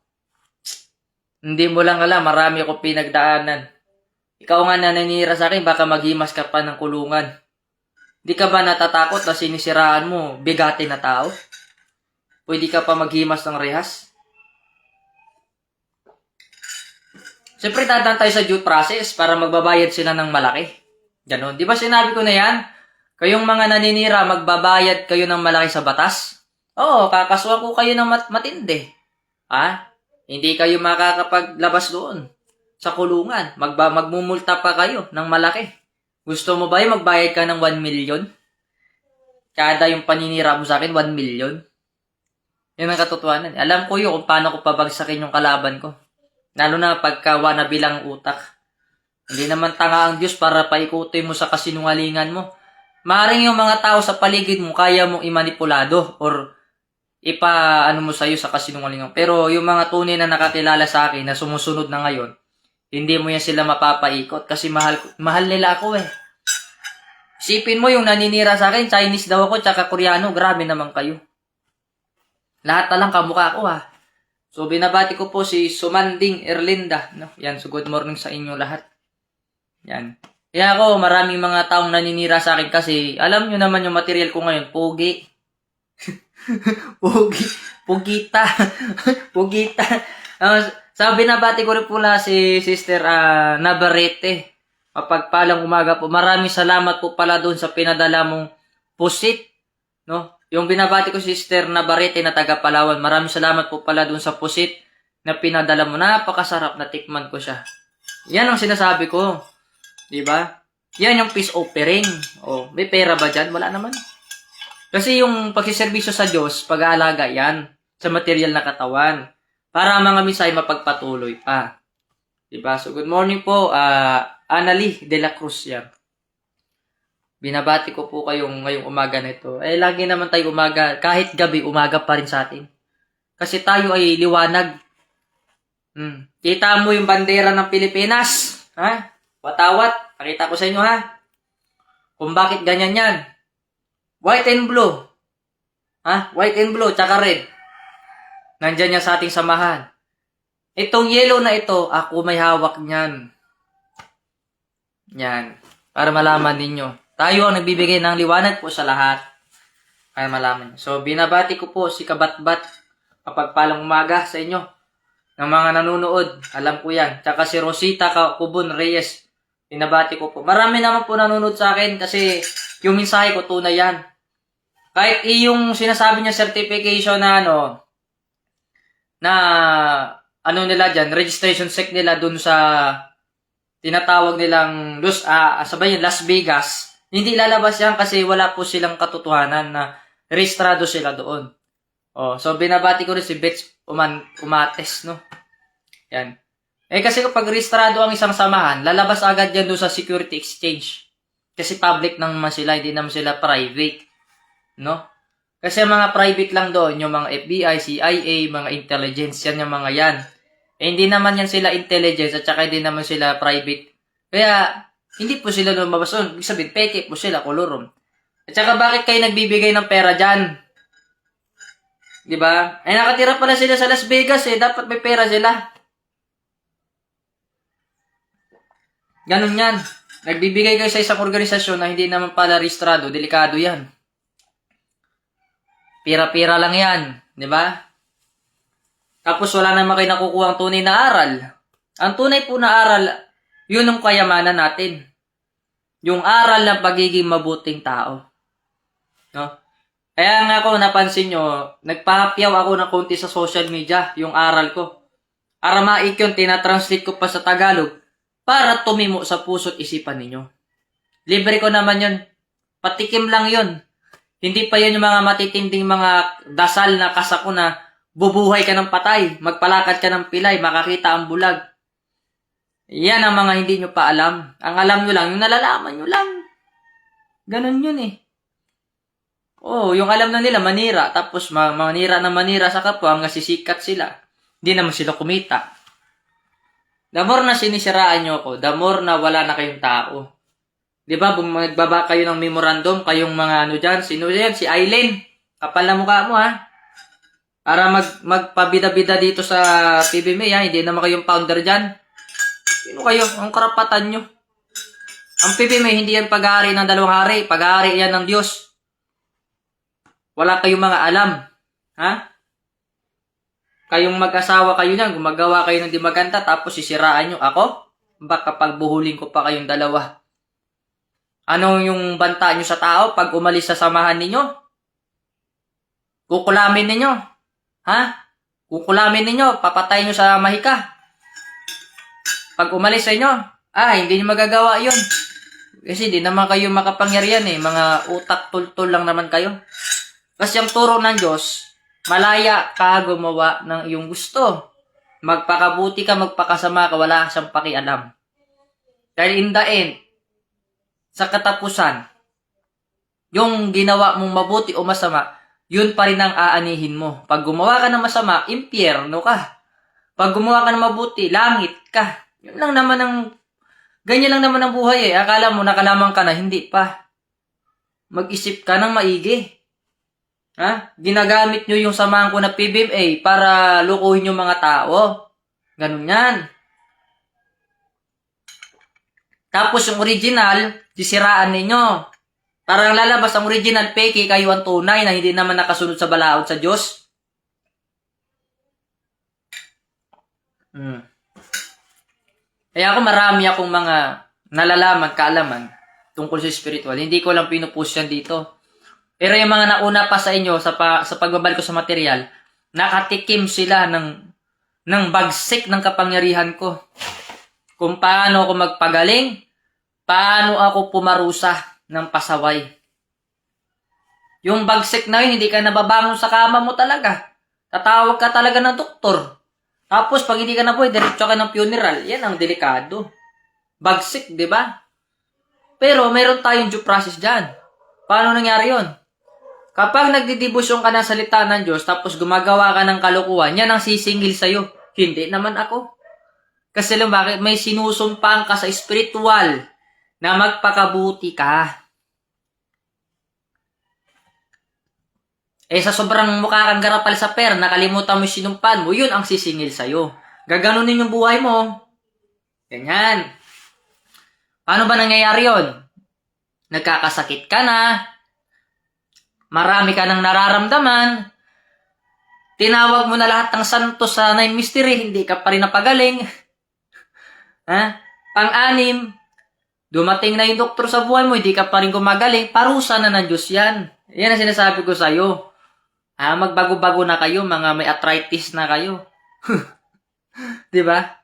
hindi mo lang alam, marami akong pinagdaanan. Ikaw nga na naninira sa akin, baka maghimas ka pa ng kulungan. Di ka ba natatakot na sinisiraan mo, bigati na tao? Pwede ka pa maghimas ng rehas? Siyempre, dadaan tayo sa due process para magbabayad sila ng malaki. Ganon. Di ba sinabi ko na yan? Kayong mga naninira, magbabayad kayo ng malaki sa batas? Oo, kakasuhan ko kayo ng matindi. Hindi kayo makakapaglabas doon sa kulungan. Magmumulta pa kayo ng malaki. Gusto mo ba yung magbayad ka ng 1 million? Kada yung paninira mo sa akin, 1 million? Yan ang katotohanan. Alam ko yun kung paano ko pabagsakin yung kalaban ko. Lalo na pagka wanabi lang utak. Hindi naman tanga ang Diyos para paikutin mo sa kasinungalingan mo. Maaaring yung mga tao sa paligid mo kaya mong imanipulado or ipaano mo sa'yo sa kasinungalingan. Pero yung mga tunay na nakakilala sa akin na sumusunod na ngayon, hindi mo yan sila mapapaikot kasi mahal nila ako eh. Isipin mo yung naninira sa akin, Chinese daw ako, tsaka Koreano, grabe naman kayo. Lahat na lang kamukha ko So binabati ko po si Sumanding Erlinda. No? Yan, so good morning sa inyo lahat. Yan. Kaya ako, maraming mga taong naninira sa akin kasi alam nyo naman yung material ko ngayon, pogi. Pugita. Sabi na bati ko rin pula si Sister Navarrete. Mapagpalang umaga po. Maraming salamat po pala doon sa pinadala mong pusit. No? Yung binabati ko si Sister Navarrete na taga Palawan. Maraming salamat po pala doon sa pusit na pinadala mo. Napakasarap na tikman ko siya. Yan ang sinasabi ko. Diba? Yan yung peace offering. May pera ba dyan? Wala naman. Kasi yung pagsiservisyo sa Diyos, pag-aalaga yan sa material na katawan para ang mga misay mapagpatuloy pa. Diba? So, good morning po, Annalie de la Cruz yan. Binabati ko po kayong ngayong umaga na ito. Lagi naman tayo umaga, kahit gabi, umaga pa rin sa atin. Kasi tayo ay liwanag. Kita mo yung bandera ng Pilipinas? Ha? Watawat. Pakita ko sa inyo, ha? Kung bakit ganyan yan. White and blue. Ha? White and blue, tsaka red. Nandyan yan sa ating samahan. Itong yellow na ito, ako may hawak niyan. Yan. Para malaman ninyo. Tayo ang nagbibigay ng liwanag po sa lahat. Para malaman nyo. So, binabati ko po si Kabatbat. Kapagpalang umaga sa inyo. Ng mga nanonood. Alam ko yan. Tsaka si Rosita Kubon Reyes. Binabati ko po. Marami naman po nanonood sa akin kasi yung mensahe ko tunay yan. Kahit yung sinasabi niya certification na nila dyan, registration sec nila dun sa tinatawag nilang Las Vegas, hindi lalabas yan kasi wala po silang katotohanan na rehistrado sila doon. So binabati ko rin si Bets Umates, no? Yan. Kasi kapag rehistrado ang isang samahan, lalabas agad yan doon sa security exchange. Kasi public naman sila, hindi naman sila private. No? Kasi mga private lang doon, yung mga FBI, CIA, mga intelligence, yan yung mga yan. Hindi naman yan sila intelligence at saka hindi naman sila private. Kaya, hindi po sila lumabas doon. Ibig sabihin, peke po sila, kolorom. At saka bakit kayo nagbibigay ng pera dyan? Diba? Nakatira pala sila sa Las Vegas dapat may pera sila. Ganun yan. Nagbibigay kayo sa isang organisasyon na hindi naman pala rehistrado, delikado yan. Pira-pira lang yan, di ba? Tapos wala naman kayo nakukuha ang tunay na aral. Ang tunay po na aral, yun ang kayamanan natin. Yung aral ng pagiging mabuting tao. No? Kaya nga ako napansin nyo, nagpahapyaw ako ng konti sa social media, yung aral ko. Para maik yun, tinatranslate ko pa sa Tagalog para tumimo sa puso't isipan ninyo. Libre ko naman yun. Patikim lang yun. Hindi pa yan yung mga matitinding mga dasal na kasako na bubuhay ka ng patay, magpalakad ka ng pilay, makakita ang bulag. Yan ang mga hindi nyo pa alam. Ang alam nyo lang, yung nalalaman nyo lang. Ganun yun yung alam na nila, manira. Tapos manira na manira sa kapwa, hanggang sisikat sila. Hindi naman sila kumita. The more na sinisiraan nyo ako, the more na wala na kayong tao. Diba, magbaba kayo ng memorandum, kayong mga dyan, sino yan? Si Aileen. Kapal na mukha mo, ha? Para magpabida-bida dito sa PBMA, hindi naman kayong founder dyan. Sino kayo? Ang karapatan nyo. Ang PBMA, hindi yan pag-aari ng dalawang hari. Pag-aari yan ng Diyos. Wala kayong mga alam. Ha? Kayong mag-asawa kayo yan, gumagawa kayo ng di maganda, tapos sisiraan nyo ako? Baka pagbuhulin ko pa kayong dalawa. Ano yung banta nyo sa tao pag umalis sa samahan ninyo? Kukulamin ninyo. Ha? Kukulamin ninyo. Papatay nyo sa mahika. Pag umalis sa inyo, hindi nyo magagawa yun. Kasi di naman kayo makapangyarihan Mga utak tultol lang naman kayo. Kasi ang turo ng Diyos, malaya ka gumawa ng iyong gusto. Magpakabuti ka, magpakasama ka, wala siyang pakialam. Dahil in the end, sa katapusan, yung ginawa mong mabuti o masama, yun pa rin ang aanihin mo. Pag gumawa ka ng masama, impyerno ka. Pag gumawa ka ng mabuti, langit ka. Ganyan lang naman ang buhay Akala mo, nakalamang ka na, hindi pa. Mag-isip ka ng maigi. Ginagamit nyo yung samahan ko na PBMA para lukuhin yung mga tao. Ganun yan. Tapos yung original, sisiraan ninyo. Parang lalabas ang original, peke, kayo ang tunay na hindi naman nakasunod sa balaod sa Diyos. Kaya ako marami akong mga nalalaman, kaalaman tungkol sa spiritual. Hindi ko lang pinupush yan dito. Pero yung mga nauna pa sa inyo sa pagbabalik ko sa material, nakatikim sila ng bagsik ng kapangyarihan ko. Kung paano ako magpagaling, paano ako pumarusa ng pasaway. Yung bagsik na yun, hindi ka nababangon sa kama mo talaga. Tatawag ka talaga ng doktor. Tapos, pag hindi ka na pwede, diretso ka ng funeral. Yan ang delikado. Bagsik, di ba? Pero, meron tayong due process dyan. Paano nangyari yon? Kapag nagdidibusyon ka ng salita ng Diyos, tapos gumagawa ka ng kalokohan, yan ang sisingil sa'yo. Hindi naman ako. Kasi lang bakit? May sinusumpang ka sa spiritual na magpakabuti ka. Sa sobrang mukha kang garapal sa pera, nakalimutan mo yung sinumpan mo, yun ang sisingil sa'yo. Gaganunin yung buhay mo. Ganyan. Paano ba nangyayari yon? Nagkakasakit ka na, marami ka nang nararamdaman, tinawag mo na lahat ng santo sa nine mystery, hindi ka pa rin napagaling. Pang-anim, dumating na yung doktor sa buhay mo, hindi ka pa rin gumagaling, parusa na ng Diyos yan. Yan ang sinasabi ko sa'yo. Magbago-bago na kayo, mga may arthritis na kayo. Diba?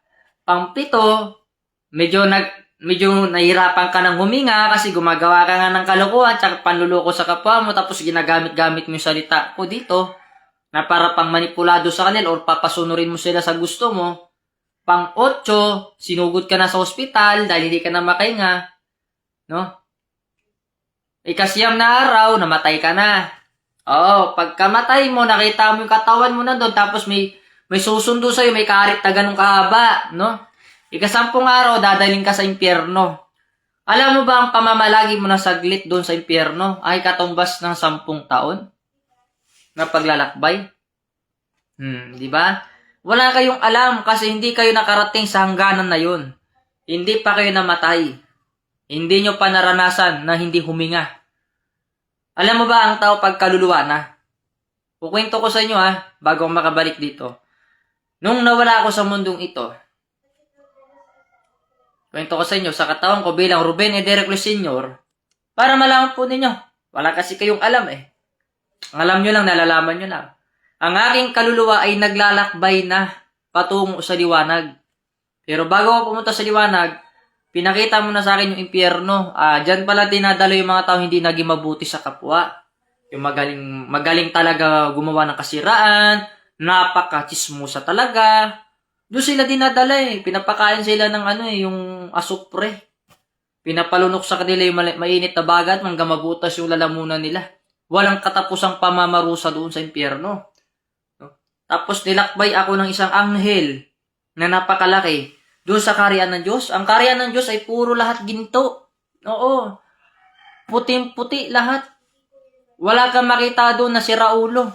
Pang-pito, medyo nahihirapan ka ng huminga kasi gumagawa ka nga ng kalokohan tsaka panluloko sa kapwa mo tapos ginagamit-gamit mo yung salita ko dito na para pang manipulado sa kanila or papasunurin mo sila sa gusto mo. Pang-8, sinugod ka na sa ospital dahil hindi ka na makahinga. No? Ika-9 na araw, namatay ka na. Pagkamatay mo, nakita mo yung katawan mo na doon tapos may susundo sa'yo, may karit na ganun kahaba. No? Ika-10 araw, dadaling ka sa impyerno. Alam mo ba ang pamamalagi mo na saglit doon sa impyerno ay katumbas ng 10 taon na paglalakbay? Di ba? Wala kayong alam kasi hindi kayo nakarating sa hangganan na yun. Hindi pa kayo namatay. Hindi nyo pa naranasan na hindi huminga. Alam mo ba ang tao pagkaluluwa na? Kukwento ko sa inyo bago makabalik dito. Nung nawala ako sa mundong ito, kwento ko sa inyo, sa katawan ko bilang Ruben Ederecles Sr., para malaman po ninyo. Wala kasi kayong alam Ang alam nyo lang, nalalaman nyo lang. Ang aking kaluluwa ay naglalakbay na patungo sa liwanag. Pero bago ako pumunta sa liwanag, pinakita mo na sa akin yung impyerno. Diyan pala dinadalo yung mga tao hindi naging mabuti sa kapwa. Yung magaling talaga gumawa ng kasiraan, napaka-chismosa talaga. Doon sila dinadala Pinapakain sila ng yung asupre. Pinapalunok sa kanila yung mainit na bagat hanggang mabutas yung lalamunan nila. Walang katapusang pamamarusa doon sa impyerno. No? Tapos nilakbay ako ng isang anghel na napakalaki doon sa kaharian ng Diyos. Ang kaharian ng Diyos ay puro lahat ginto. Oo. Puting-puti lahat. Wala kang makita doon na si Raulo.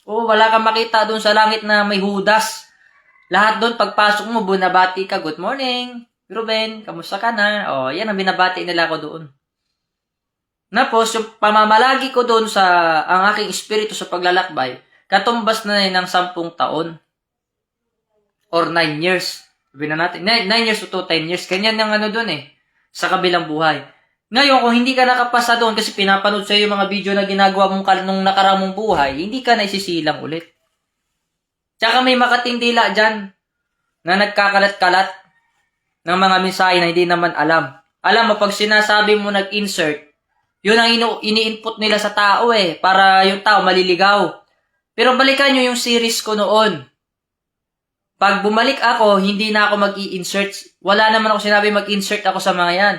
Oo, wala kang makita doon sa langit na may Judas. Lahat doon, pagpasok mo, bunabati ka, good morning, Ruben, kamusta ka na? Yan ang binabati nila ko doon. Tapos, yung pamamalagi ko doon sa ang aking espiritu sa paglalakbay, katumbas na ng 10 taon. Or 9 years. Sabihin na natin, 9 years to 10 years. Ganyan yung doon sa kabilang buhay. Ngayon, kung hindi ka nakapasa doon kasi pinapanood sa'yo yung mga video na ginagawa mong nung nakaramong buhay, hindi ka na isisilang ulit. Tsaka may makatindila dyan na nagkakalat-kalat ng mga mensahe na hindi naman alam. Alam mo, pag sinasabi mo nag-insert, yun ang ini-input nila sa tao para yung tao maliligaw. Pero balikan nyo yung series ko noon. Pag bumalik ako, hindi na ako mag-i-insert. Wala naman ako sinabi mag-insert ako sa mga yan.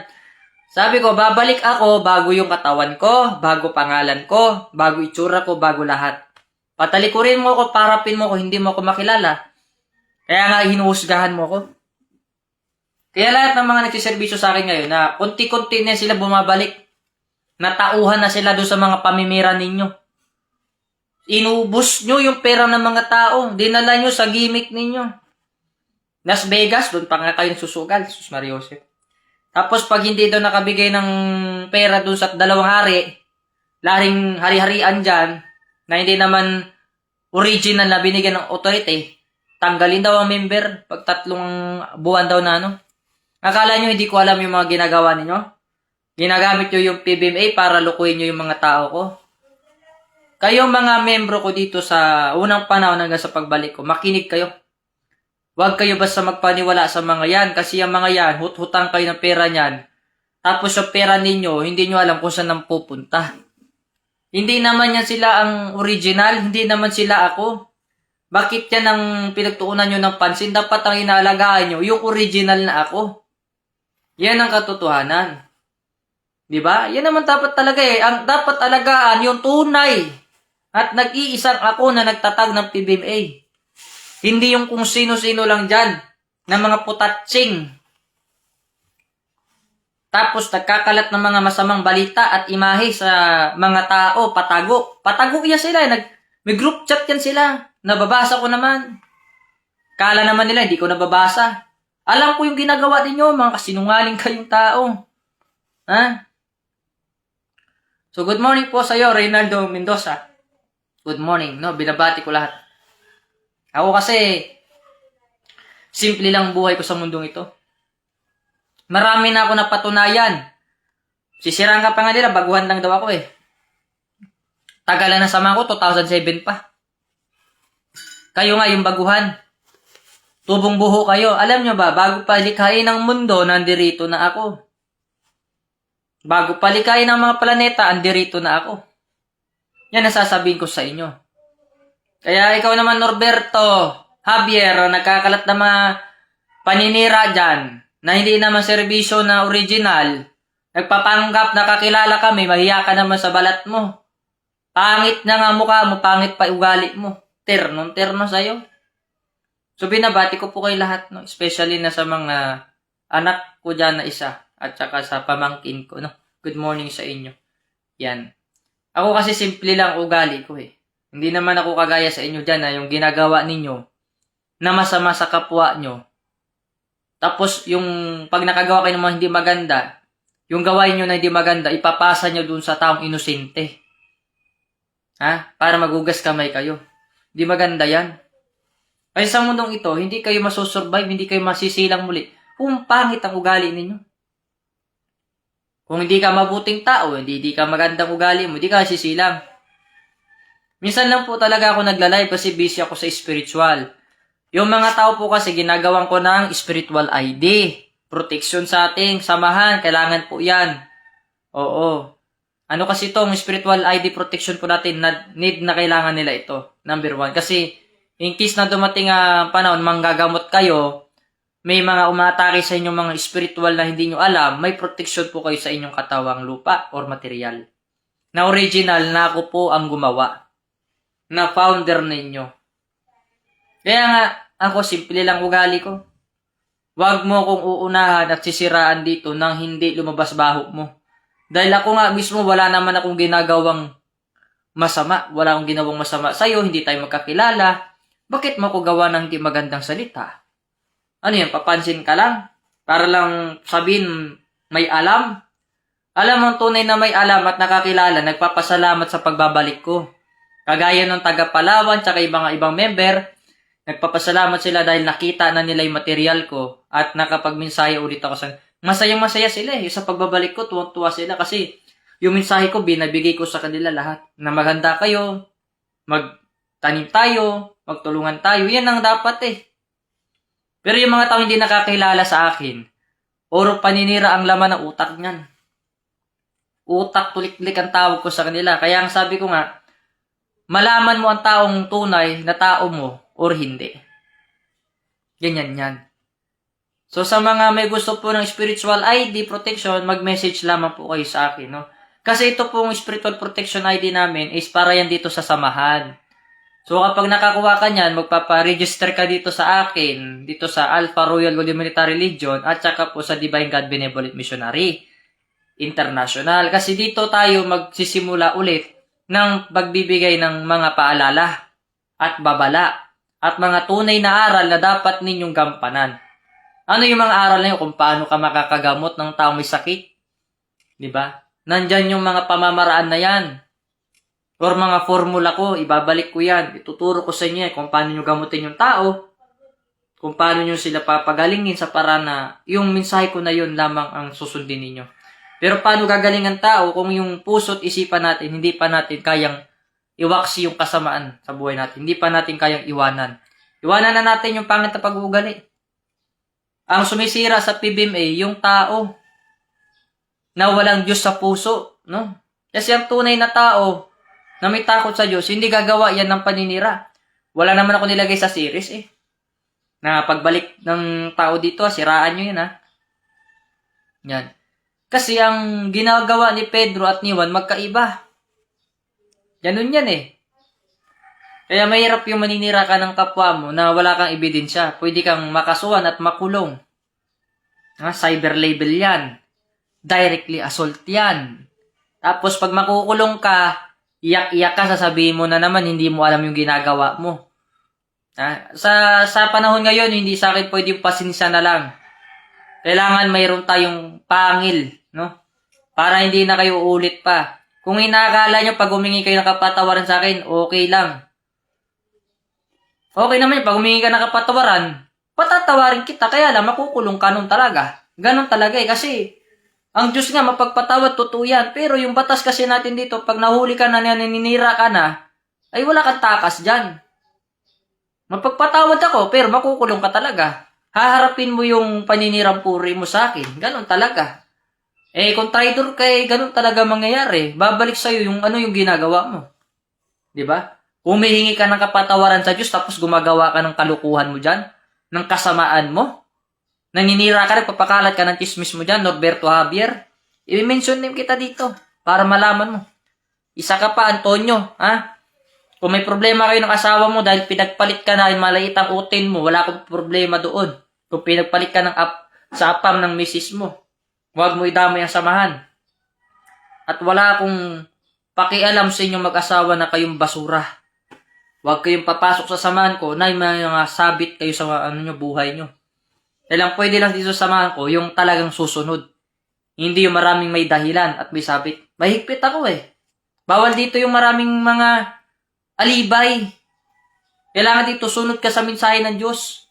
Sabi ko, babalik ako bago yung katawan ko, bago pangalan ko, bago itsura ko, bago lahat. Patalikurin mo ako, parapin mo ako, hindi mo ako makilala. Kaya nga, hinuhusgahan mo ako. Kaya lahat ng mga nagsiservisyo sa akin ngayon, na konti-konti na sila bumabalik. Natauhan na sila doon sa mga pamimira ninyo. Inubos nyo yung pera ng mga tao. Dinala nyo sa gimmick ninyo. Las Vegas, doon pa nga kayo susugal. Sus Maria Joseph. Tapos pag hindi daw nakabigay ng pera doon sa 2 hari, laring hari-harian dyan, na hindi naman original na binigyan ng authority, tanggalin daw ang member pag 3 buwan daw na Akala nyo hindi ko alam yung mga ginagawa ninyo? Ginagamit nyo yung PBMA para lukuhin nyo yung mga tao ko. Kayong mga membro ko dito sa unang panahon hanggang sa pagbalik ko, makinig kayo. Huwag kayo basta magpaniwala sa mga yan kasi yung mga yan, hut-hutang kayo ng pera niyan. Tapos yung pera ninyo, hindi nyo alam kung saan nang pupunta. Hindi naman yan sila ang original, hindi naman sila ako. Bakit yan ang pinagtuunan nyo ng pansin? Dapat ang inaalagaan nyo, yung original na ako. Yan ang katotohanan. Diba? Yan naman dapat talaga eh. Ang dapat alagaan yung tunay. At nag-iisang ako na nagtatag ng PBMA. Hindi yung kung sino-sino lang dyan na mga putatsing. Tapos nagkakalat ng mga masamang balita at imahe sa mga tao, patago. Patago yan sila. May group chat yan sila. Nababasa ko naman. Kala naman nila, hindi ko nababasa. Alam ko yung ginagawa ninyo, mga kasinungaling kayong tao. Ha? So, good morning po sa iyo, Reynaldo Mendoza. Good morning, no? Binabati ko lahat. Ako kasi, simple lang buhay ko sa mundong ito. Marami na ako napatunayan. Sisiraan ka pa nga nila, baguhan lang daw ako eh. Tagalan na sama ko, 2007 pa. Kayo nga yung baguhan. Tubong buho kayo. Alam nyo ba, bago pa likhain ng mundo, nandirito na ako. Bago pa likhain ng mga planeta, andirito na ako. Yan ang sasabihin ko sa inyo. Kaya ikaw naman, Norberto, Javier, nagkakalat na mga paninira dyan, na hindi naman serbisyo na original, nagpapanggap na kakilala kami, mahiya ka naman sa balat mo. Pangit na nga mukha mo, pangit pa ugali mo. Terno sa'yo. So, binabati ko po kayo lahat, no? Especially na sa mga anak ko dyan na isa, at saka sa pamangkin ko, no? Good morning sa inyo. Yan. Ako kasi simple lang ugali ko, eh. Hindi naman ako kagaya sa inyo dyan, na yung ginagawa ninyo, na masama sa kapwa nyo. Tapos, yung pag nakagawa kayo ng mga hindi maganda, yung gawain nyo na hindi maganda, ipapasa nyo dun sa taong inosente. Ha? Para magugas kamay kayo. Hindi maganda yan. Kasi sa mundong ito, hindi kayo masusurvive, hindi kayo masisilang muli kung pangit ang ugali ninyo. Kung hindi ka mabuting tao, hindi ka magandang ugali mo, hindi ka sisilang. Minsan lang po talaga ako nagla-live kasi busy ako sa spiritual. Yung mga tao po kasi ginagawan ko ng spiritual ID. Protection sa ating samahan, kailangan po yan. Oo. Ano kasi itong spiritual ID protection po natin, need na kailangan nila ito. Number 1. Kasi, in case na dumating panahon, manggagamot kayo, may mga umatake sa inyong mga spiritual na hindi nyo alam, may protection po kayo sa inyong katawang lupa or material. Na original na ako po ang gumawa. Na founder ninyo. Kaya nga, ako simple lang ugali ko. Huwag mo kong uunahan at sisiraan dito nang hindi lumabas baho mo. Dahil ako nga mismo wala naman akong ginagawang masama. Wala akong ginawang masama sa'yo, hindi tayo magkakilala. Bakit mo ko gawa ng hindi magandang salita? Ano yan, papansin ka lang? Para lang sabihin may alam? Alam mo, tunay na may alam at nakakilala, nagpapasalamat sa pagbabalik ko. Kagaya ng taga Palawan tsaka ibang member, nagpapasalamat sila dahil nakita na nila yung material ko at nakapagmensahe ulit ako sa masayang-masaya sila eh. Sa pagbabalik ko, tuwang-tuwa sila kasi yung mensahe ko, binabigay ko sa kanila lahat. Na maganda kayo, magtanim tayo, magtulungan tayo. Yan ang dapat eh. Pero yung mga tao hindi nakakilala sa akin, oro paninira ang laman ng utak niyan. Utak tulik-tulik ang tawag ko sa kanila. Kaya ang sabi ko nga, malaman mo ang taong tunay na tao mo or hindi. Ganyan yan. So, sa mga may gusto po ng spiritual ID protection, mag-message lamang po kayo sa akin, no? Kasi ito pong spiritual protection ID namin is para yan dito sa samahan. So, kapag nakakuha ka niyan, magpapa-register ka dito sa akin, dito sa Alpha Royal Golden Military Legion, at saka po sa Divine God Benevolent Missionary International. Kasi dito tayo magsisimula ulit ng pagbibigay ng mga paalala at babala at mga tunay na aral na dapat ninyong gampanan. Ano yung mga aral na yun? Kung paano ka makakagamot ng taong may sakit? Diba? Nandyan yung mga pamamaraan na yan. Or mga formula ko, ibabalik ko yan. Ituturo ko sa inyo kung paano nyo gamutin yung tao. Kung paano nyo sila papagalingin sa paraan na yung mensahe ko na yun lamang ang susundin ninyo. Pero paano gagaling ang tao kung yung puso't isipan natin, hindi pa natin kayang iwaksi yung kasamaan sa buhay natin. Hindi pa natin kayang iwanan. Iwanan na natin yung pangit na pag-uugali. Ang sumisira sa PBMA, yung tao na walang Diyos sa puso, no? Kasi ang tunay na tao, na may takot sa Diyos, hindi gagawa yan ng paninira. Wala naman ako nilagay sa series eh. Na pagbalik ng tao dito, siraan nyo yan ha. Yan. Kasi ang ginagawa ni Pedro at ni Juan magkaiba. Ganun yan eh. Kaya mahirap yung maninira ka ng kapwa mo na wala kang ebidensya. Pwede kang makasuhan at makulong. Cyber label yan. Directly assault yan. Tapos pag makukulong ka, iyak-iyak ka, sasabihin mo na naman hindi mo alam yung ginagawa mo. Sa panahon ngayon, hindi sa akin pwede yung pasensya na lang. Kailangan mayroon tayong pangil, no? Para hindi na kayo uulit pa. Kung inaakala nyo pag humingi kayo ng kapatawaran sa akin, okay lang. Okay naman yun, pag humingi ka ng kapatawaran, patatawarin kita, kaya lang makukulong ka nun talaga. Ganon talaga eh, kasi ang Diyos nga mapagpatawad, totoo yan. Pero yung batas kasi natin dito, pag nahuli ka na, naninira ka na, ay wala kang takas dyan. Mapagpatawad ako, pero makukulong ka talaga. Haharapin mo yung paninirang puri mo sa akin. Ganon talaga. Eh, kung traitor ka, ganon talaga mangyayari. Babalik sa'yo yung ano yung ginagawa mo. Diba? Humihingi ka ng kapatawaran sa Diyos, tapos gumagawa ka ng kalukuhan mo dyan, ng kasamaan mo. Naninira ka rin, papakalat ka ng chismis mo dyan, Norberto Javier. I-mention name kita dito, para malaman mo. Isa ka pa, Antonio, ha? Kung may problema kayo ng asawa mo dahil pinagpalit ka na, maliit ang utin mo, wala akong problema doon. Kung pinagpalit ka ng sa apam ng misis mo, huwag mo idamay ang samahan. At wala akong pakialam sa inyong mag-asawa na kayong basura. Huwag kayong papasok sa samahan ko na may mga sabit kayo sa buhay nyo. Kailang pwede lang dito sa samahan ko yung talagang susunod. Hindi yung maraming may dahilan at may sabit. Mahigpit ako eh. Bawal dito yung maraming mga alibay. Kailangan dito sunod ka sa mensahe ng Diyos.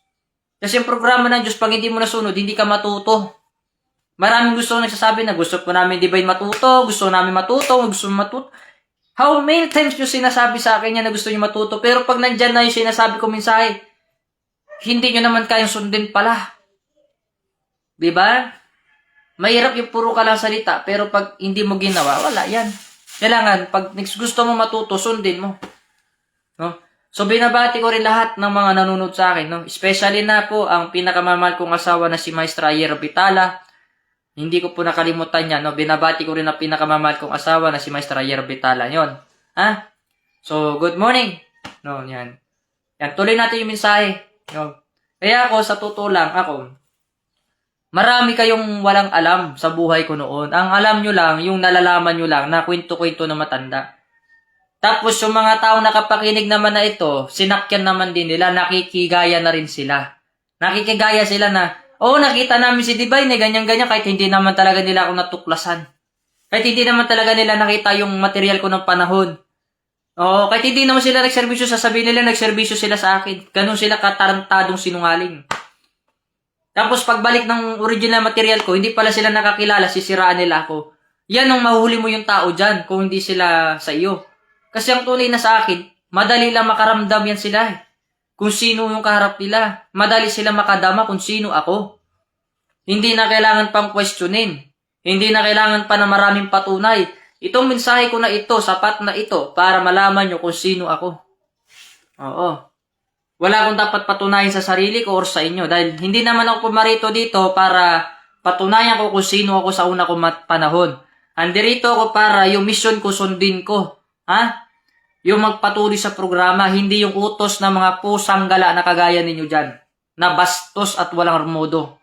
Kasi yung programa ng Diyos, pag hindi mo nasunod, hindi ka matuto. Maraming gusto nagsasabi na gusto po namin divine matuto, gusto namin matuto, gusto matuto. How many times nyo sinasabi sa akin yan na gusto nyo matuto, pero pag nandyan na yung sinasabi ko mensahe, hindi nyo naman kayang sundin pala. Diba? Mahirap yung puro ka lang salita, pero pag hindi mo ginawa, wala yan. Kailangan, pag gusto mo matuto, sundin mo. No? So, binabati ko rin lahat ng mga nanonood sa akin. No? Especially na po ang pinakamamahal kong asawa na si Maestra Ayer Vitala. Hindi ko po nakalimutan yan. No? Binabati ko rin ang pinakamamahal kong asawa na si Maestra Ayer Vitala. Yun. Ha? So, good morning. No, yan. Yan, tuloy natin yung mensahe. No? Kaya ako, sa totoo lang, marami kayong walang alam sa buhay ko noon. Ang alam nyo lang, yung nalalaman nyo lang na kwento-kwento na matanda. Tapos yung mga taong nakapakinig naman na ito, sinakyan naman din nila, nakikigaya na rin sila. Nakikigaya sila na, nakita namin si Divine, ganyan-ganyan, kahit hindi naman talaga nila ako natuklasan. Kahit hindi naman talaga nila nakita yung material ko ng panahon. Kahit hindi naman sila nagserbisyo, sasabihin nila nagserbisyo sila sa akin. Ganun sila katarantadong sinungaling. Tapos pagbalik ng original material ko, hindi pala sila nakakilala, sisiraan nila ako. Yan ang mahuli mo yung tao dyan kung hindi sila sa iyo. Kasi ang tunay na sa akin, madali lang makaramdam yan sila. Kung sino yung kaharap nila. Madali sila makadama kung sino ako. Hindi na kailangan pang questionin. Hindi na kailangan pa na maraming patunay. Itong mensahe ko na ito, sapat na ito, para malaman nyo kung sino ako. Oo. Wala akong dapat patunayan sa sarili ko or sa inyo. Dahil hindi naman ako pumarito dito para patunayan ko kung sino ako sa una kong panahon. Andirito ako para yung mission ko sundin ko. Ha? Yung magpatuloy sa programa, hindi yung utos ng mga pusang gala na kagaya ninyo dyan. Na bastos at walang remodo.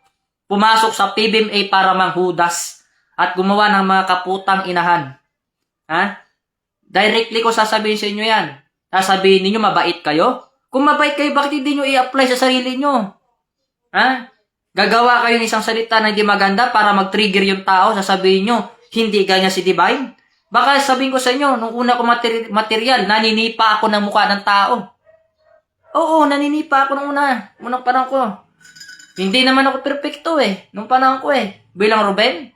Pumasok sa PBMA para manghudas at gumawa ng mga kaputang inahan. Ha? Directly ko sasabihin sa inyo yan. Sasabihin ninyo mabait kayo? Kung mabait kayo, bakit hindi nyo i-apply sa sarili nyo? Ha? Gagawa kayo ng isang salita na hindi maganda para mag-trigger yung tao, sasabihin nyo, hindi ganyan si Divine? Baka sabihin ko sa inyo, nung una ko material, naninipa ako ng mukha ng tao. Oo, naninipa ako nung unang panahon ko. Hindi naman ako perfecto nung panahon ko Bilang Ruben,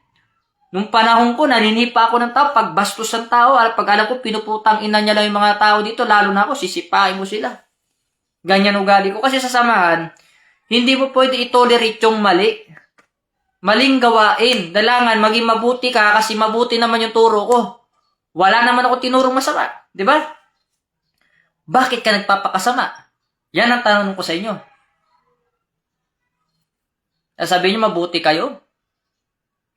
nung panahon ko, naninipa ako ng tao, pag bastos ng tao, pag alam ko, pinuputang ina niya lang yung mga tao dito, lalo na ako, sisipain mo sila. Ganyan ugali ko. Kasi sa samahan, hindi mo pwede itolerate yung mali. Maling gawain. Dalangan, maging mabuti ka kasi mabuti naman yung turo ko. Wala naman ako tinurong masama. Di ba? Bakit ka nagpapakasama? Yan ang tanong ko sa inyo. Sabi niyo, mabuti kayo?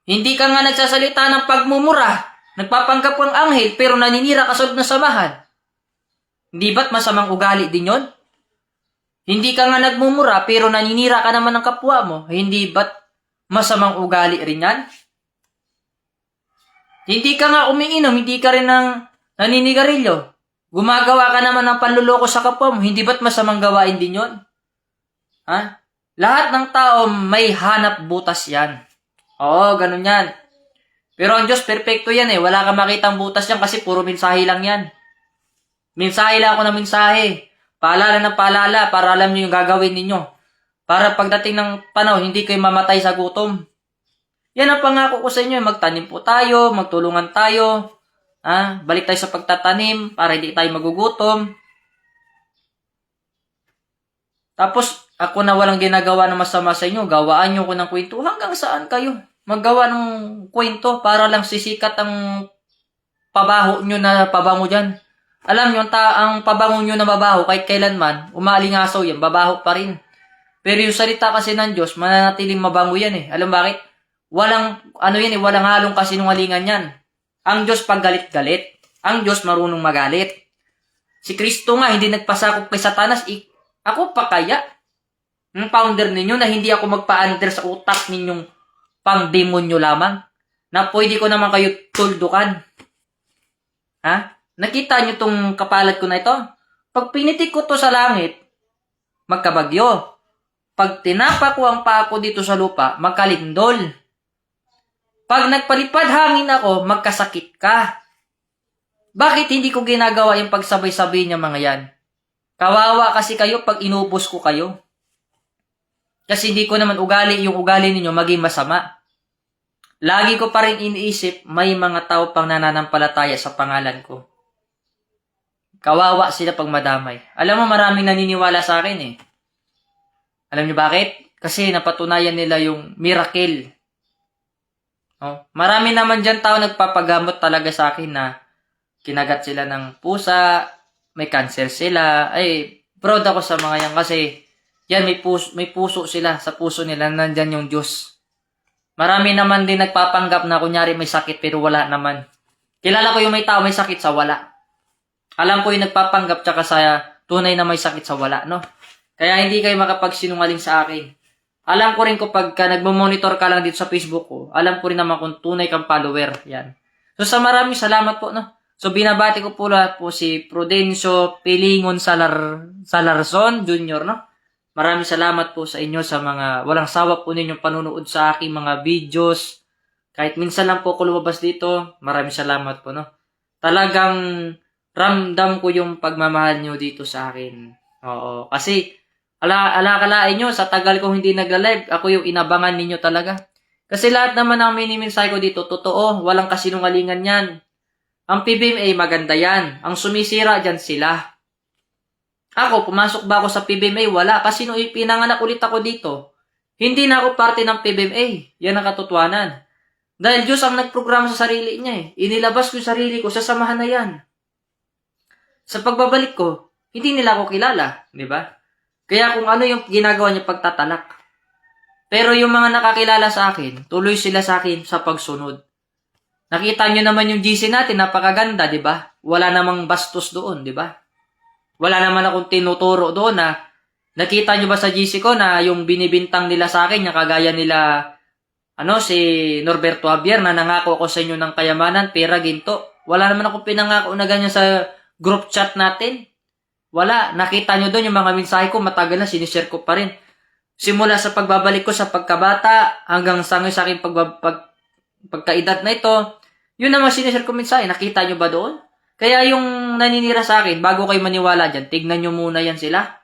Hindi ka nga nagsasalita ng pagmumura. Nagpapanggap kang anghel, pero naninira ka sa loob ng samahan. Hindi ba't masamang ugali din yon? Hindi ka nga nagmumura, pero naninira ka naman ng kapwa mo. Hindi ba't masamang ugali rin yan? Hindi ka nga umiinom, hindi ka rin naninigarilyo. Gumagawa ka naman ng panluloko sa kapwa mo. Hindi ba't masamang gawain din yon? Ha? Lahat ng tao may hanap butas yan. Oo, ganun yan. Pero ang Diyos, perfecto yan eh. Wala kang makitang butas yan kasi puro mensahe lang yan. Mensahe lang ako ng mensahe. Paalala ng paalala para alam niyo yung gagawin ninyo. Para pagdating ng panahon, hindi kayo mamatay sa gutom. Yan ang pangako ko sa inyo. Magtanim po tayo, magtulungan tayo. Balik tayo sa pagtatanim para hindi tayo magugutom. Tapos, ako na walang ginagawa na masama sa inyo, gawaan nyo ko ng kwento. Hanggang saan kayo maggawa ng kwento para lang sisikat ang pabaho nyo na pabango dyan? Alam nyo, ang pabango nyo na mabaho, kahit kailanman, umalingasaw yan, babaho pa rin. Pero yung salita kasi ng Diyos, mananatiling mabango yan eh. Alam bakit? Walang halong kasinungalingan yan. Ang Diyos paggalit-galit. Ang Diyos marunong magalit. Si Kristo nga, hindi nagpasakop kay Satanas. Ako pa kaya? Ang founder ninyo na hindi ako magpa-under sa utak ninyong pang-demonyo lamang. Na pwede ko naman kayo tuldukan. Nakita nyo tong kapalat ko na ito? Pag pinitik ko to sa langit, magkabagyo. Pag tinapa ko ang paa ko dito sa lupa, magkalindol. Pag nagpalipad hangin ako, magkasakit ka. Bakit hindi ko ginagawa yung pagsabay-sabay niya mga yan? Kawawa kasi kayo pag inubos ko kayo. Kasi hindi ko naman yung ugali ninyo maging masama. Lagi ko pa rin iniisip, may mga tao pang nananampalataya sa pangalan ko. Kawawa sila pag madamay. Alam mo, maraming naniniwala sa akin eh. Alam niyo bakit? Kasi napatunayan nila yung miracle. Marami naman dyan tao nagpapagamot talaga sa akin na kinagat sila ng pusa, may cancer sila. Ay, proud ako sa mga yan kasi yan, may puso sila. Sa puso nila, nandyan yung Diyos. Marami naman din nagpapanggap na kunyari may sakit pero wala naman. Kilala ko yung may tao may sakit sa wala. Alam ko yung nagpapanggap tsaka sa tunay na may sakit sa wala, no? Kaya hindi kayo makapagsinungaling sa akin. Alam ko rin kapag nagmo-monitor ka lang dito sa Facebook ko, alam ko rin naman kung tunay kang follower. Yan. So sa maraming salamat po, no? So binabati ko po si Prudencio Pilingon Salarson Jr., no? Maraming salamat po sa inyo sa mga walang sawa po ninyong panunood sa aking mga videos. Kahit minsan lang po ako lumabas dito, maraming salamat po, no? Talagang ramdam ko yung pagmamahal nyo dito sa akin. Oo, kasi alakalain nyo, sa tagal kong hindi nagla-live, ako yung inabangan ninyo talaga. Kasi lahat naman ng miniminsay ko dito, totoo, walang kasinungalingan yan. Ang PBMA, maganda yan. Ang sumisira dyan sila. Ako, pumasok ba ako sa PBMA? Wala. Kasi nung pinanganak ulit ako dito, hindi na ako parte ng PBMA. Yan ang katotohanan. Dahil Diyos ang nagprograma sa sarili niya eh. Inilabas ko yung sarili ko, sasamahan na yan. Sa pagbabalik ko, hindi nila ako kilala. Di ba? Kaya kung ano yung ginagawa niya pagtatalak. Pero yung mga nakakilala sa akin, tuloy sila sa akin sa pagsunod. Nakita nyo naman yung GC natin, napakaganda, di ba? Wala namang bastos doon, di ba? Wala naman akong tinuturo doon na nakita nyo ba sa GC ko na yung binibintang nila sa akin, yung kagaya nila si Norberto Javier na nangako ako sa inyo ng kayamanan, pera, ginto. Wala naman akong pinangako na ganyan sa group chat natin. Wala. Nakita nyo doon yung mga mensahe ko, matagal na, sinishare ko pa rin. Simula sa pagbabalik ko sa pagkabata hanggang sa aking pagkaedad na ito, yun naman sinishare ko mensahe. Nakita nyo ba doon? Kaya yung naninira sa akin, bago kayo maniwala dyan, tignan nyo muna yan sila.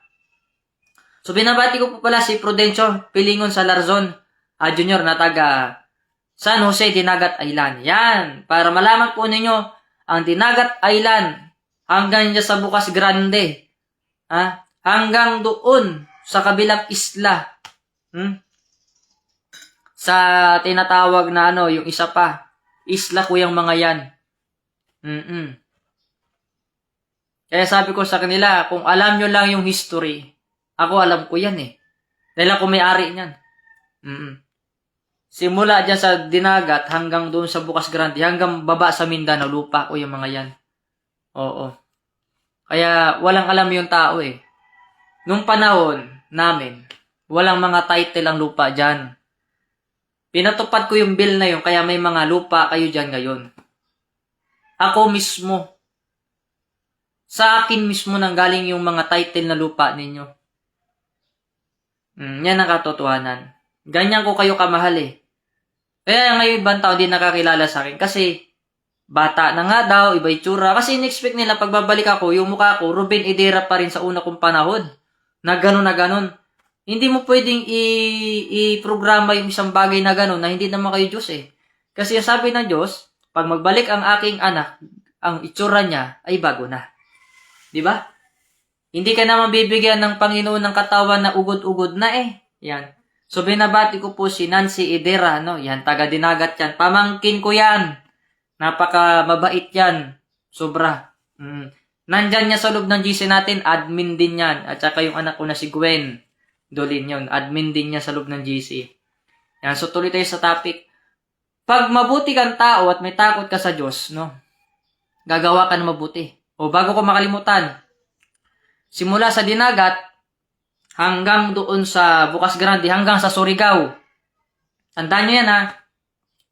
So binabati ko po pala si Prudencio Pilingon Salarson Jr. na taga San Jose, Dinagat Island. Yan, para malaman po ninyo, ang Dinagat Island, hanggang dyan sa Bukas Grande, hanggang doon, sa kabilang isla, sa tinatawag na yung isa pa, isla ko yung mga yan. Mm-mm. Kaya sabi ko sa kanila, kung alam nyo lang yung history, ako alam ko yan eh. Dahil ako may-ari niyan. Mm-mm. Simula dyan sa Dinagat hanggang doon sa Bukas Grande, hanggang baba sa Mindanao, lupa ko yung mga yan. Oo. Kaya walang alam yung tao eh. Nung panahon namin, walang mga title ang lupa dyan. Pinatupad ko yung bill na yun, kaya may mga lupa kayo dyan ngayon. Ako mismo, sa akin mismo nang galing yung mga title na lupa ninyo. Yan ang katotohanan. Ganyan ko kayo kamahal eh. Kaya ngayon ibang tao di nakakilala sa akin kasi bata na nga daw, iba itsura. Kasi in-expect nila pagbabalik ako, yung mukha ko, Ruben Idera pa rin sa una kong panahon. Na gano'n. Hindi mo pwedeng i-programa yung isang bagay na gano'n na hindi naman kayo Diyos eh. Kasi sabi ng Diyos, pag magbalik ang aking anak, ang itsura niya ay bago na. Di ba? Hindi ka naman bibigyan ng Panginoon ng katawan na ugod-ugod na eh. Yan. So binabati ko po si Nancy Idera, no? Yan, taga Dinagat yan. Pamangkin ko yan. Napaka mabait yan. Sobra. Nandyan niya sa loob ng GC natin, admin din yan. At saka yung anak ko na si Gwen Dolin yun. Admin din niya sa loob ng GC. Yan, so tuloy tayo sa topic. Pag mabuti kang tao at may takot ka sa Diyos, no? Gagawa ka na mabuti. O bago ko makalimutan, simula sa Dinagat hanggang doon sa Bukas Grande, hanggang sa Surigao. Tandaan nyo yan ha.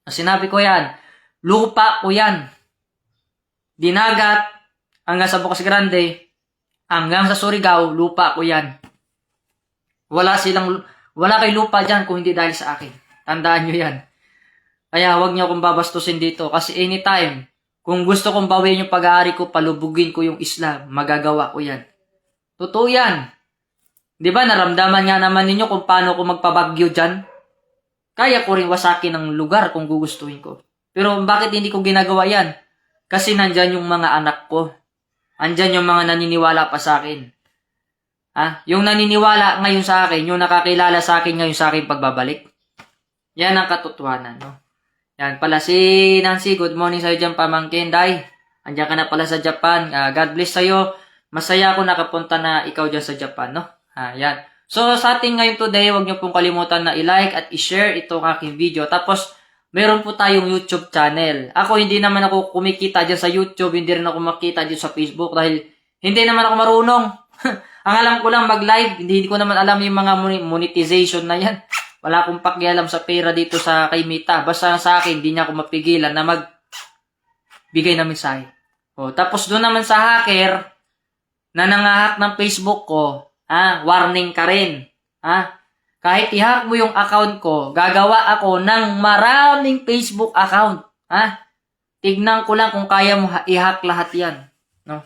Sinabi ko yan. Lupa ko yan. Dinagat hanggang sa Bukas Grande, hanggang sa Surigao, lupa ko yan. Wala kay lupa dyan kung hindi dahil sa akin. Tandaan nyo yan. Kaya huwag nyo akong babastusin dito. Kasi anytime, kung gusto kong bawiin yung pag-aari ko, palubugin ko yung Islam, magagawa ko yan. Totoo yan. Di ba, naramdaman nga naman ninyo kung paano ko magpabagyo dyan? Kaya ko rin wasakin ng lugar kung gugustuhin ko. Pero bakit hindi ko ginagawa yan? Kasi nandyan yung mga anak ko. Andyan yung mga naniniwala pa sa akin. Yung naniniwala ngayon sa akin, yung nakakilala sa akin ngayon sa akin pagbabalik. Yan ang katotohanan, no? Yan pala si Nancy, good morning sa'yo dyan, pamangkin. Day, andyan ka na pala sa Japan. God bless sa'yo. Masaya ako nakapunta na ikaw dyan sa Japan, no? Yan. So, sa ating ngayon today, huwag niyo pong kalimutan na i-like at i-share itong aking video. Tapos, meron po tayong YouTube channel. Ako, hindi naman ako kumikita dyan sa YouTube. Hindi rin ako makita dyan sa Facebook dahil hindi naman ako marunong. Ang alam ko lang mag-live. Hindi ko naman alam yung mga monetization na yan. Wala akong pakialam sa pera dito sa kay Mita. Basta sa akin, hindi niya ako mapigilan na magbigay ng mensahe. Tapos doon naman sa hacker na nangahack ng Facebook ko, warning ka rin. Kahit i-hack mo yung account ko, gagawa ako ng maraming Facebook account. Tignan ko lang kung kaya mo i-hack lahat yan. No?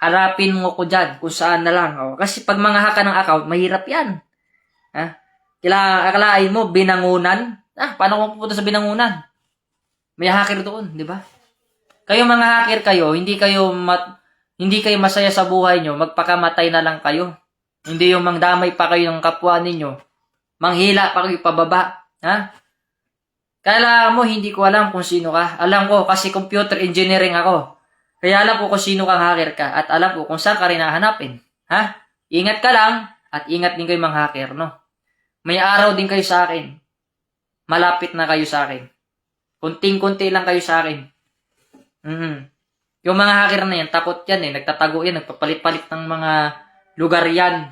Harapin mo ko dyan kung saan na lang. Kasi pag mga hack ka ng account, mahirap yan. Akalain mo, binangunan. Paano ko pupunta sa binangunan? May hacker doon, di ba? Kayo mga hacker kayo, hindi kayo masaya sa buhay nyo, magpakamatay na lang kayo. Hindi yung mangdamay pa kayo ng kapwa ninyo. Manghila pa kayo pababa. Kaya mo, hindi ko alam kung sino ka. Alam ko, kasi computer engineering ako. Kaya alam ko kung sino kang hacker ka. At alam ko kung saan ka rin hahanapin. Ingat ka lang, at ingat din kayo mga hacker, no? May araw din kayo sa akin. Malapit na kayo sa akin. Kunting-kunti lang kayo sa akin. Yung mga hacker na yan, takot yan eh. Nagtatago yan, nagpapalit-palit ng mga lugar yan.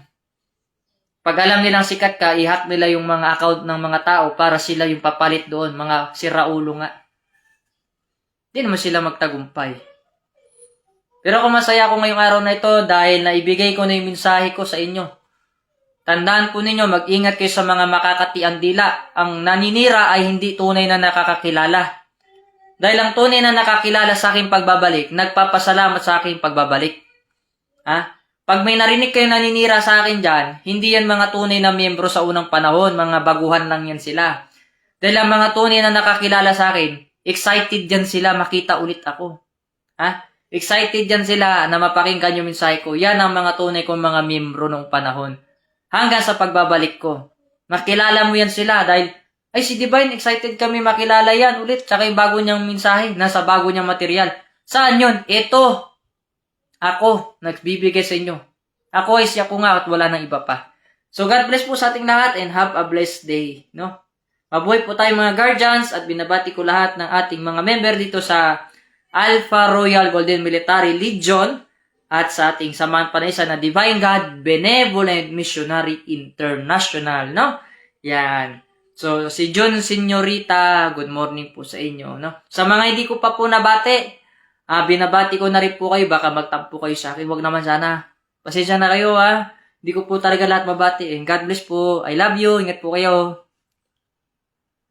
Pag alam nilang sikat ka, i-hack nila yung mga account ng mga tao para sila yung papalit doon. Mga siraulo nga. Hindi naman sila magtagumpay. Pero kung masaya ako ngayong araw na ito dahil naibigay ko na yung mensahe ko sa inyo. Tandaan po ninyo, mag-ingat kayo sa mga makakatiang dila. Ang naninira ay hindi tunay na nakakakilala. Dahil ang tunay na nakakilala sa aking pagbabalik, nagpapasalamat sa aking pagbabalik. Pag may narinig kayo naninira sa akin dyan, hindi yan mga tunay na miyembro sa unang panahon, mga baguhan lang yan sila. Dahil ang mga tunay na nakakilala sa akin, excited yan sila makita ulit ako. Excited yan sila na mapakinggan yung mensahe ko. Yan ang mga tunay kong mga miyembro noong panahon. Hanggang sa pagbabalik ko. Makilala mo yan sila dahil, si Divine, excited kami makilala yan ulit. Tsaka yung bago niyang mensahe, nasa bago niyang material. Saan yun? Ito. Ako, nagbibigay sa inyo. Ako ay siya ko nga at wala nang iba pa. So God bless po sa ating lahat and have a blessed day. No? Mabuhay po tayo mga guardians at binabati ko lahat ng ating mga member dito sa Alpha Royal Golden Military Legion at sa ating samahan panaysa na Divine God Benevolent Missionary International. No? Yan. So, si John Senyorita, good morning po sa inyo. No? Sa mga hindi ko pa po nabati, binabati ko na rin po kayo. Baka magtampo kayo sa akin. Huwag naman sana. Pasensya na kayo ha. Hindi ko po talaga lahat mabati. And God bless po. I love you. Ingat po kayo.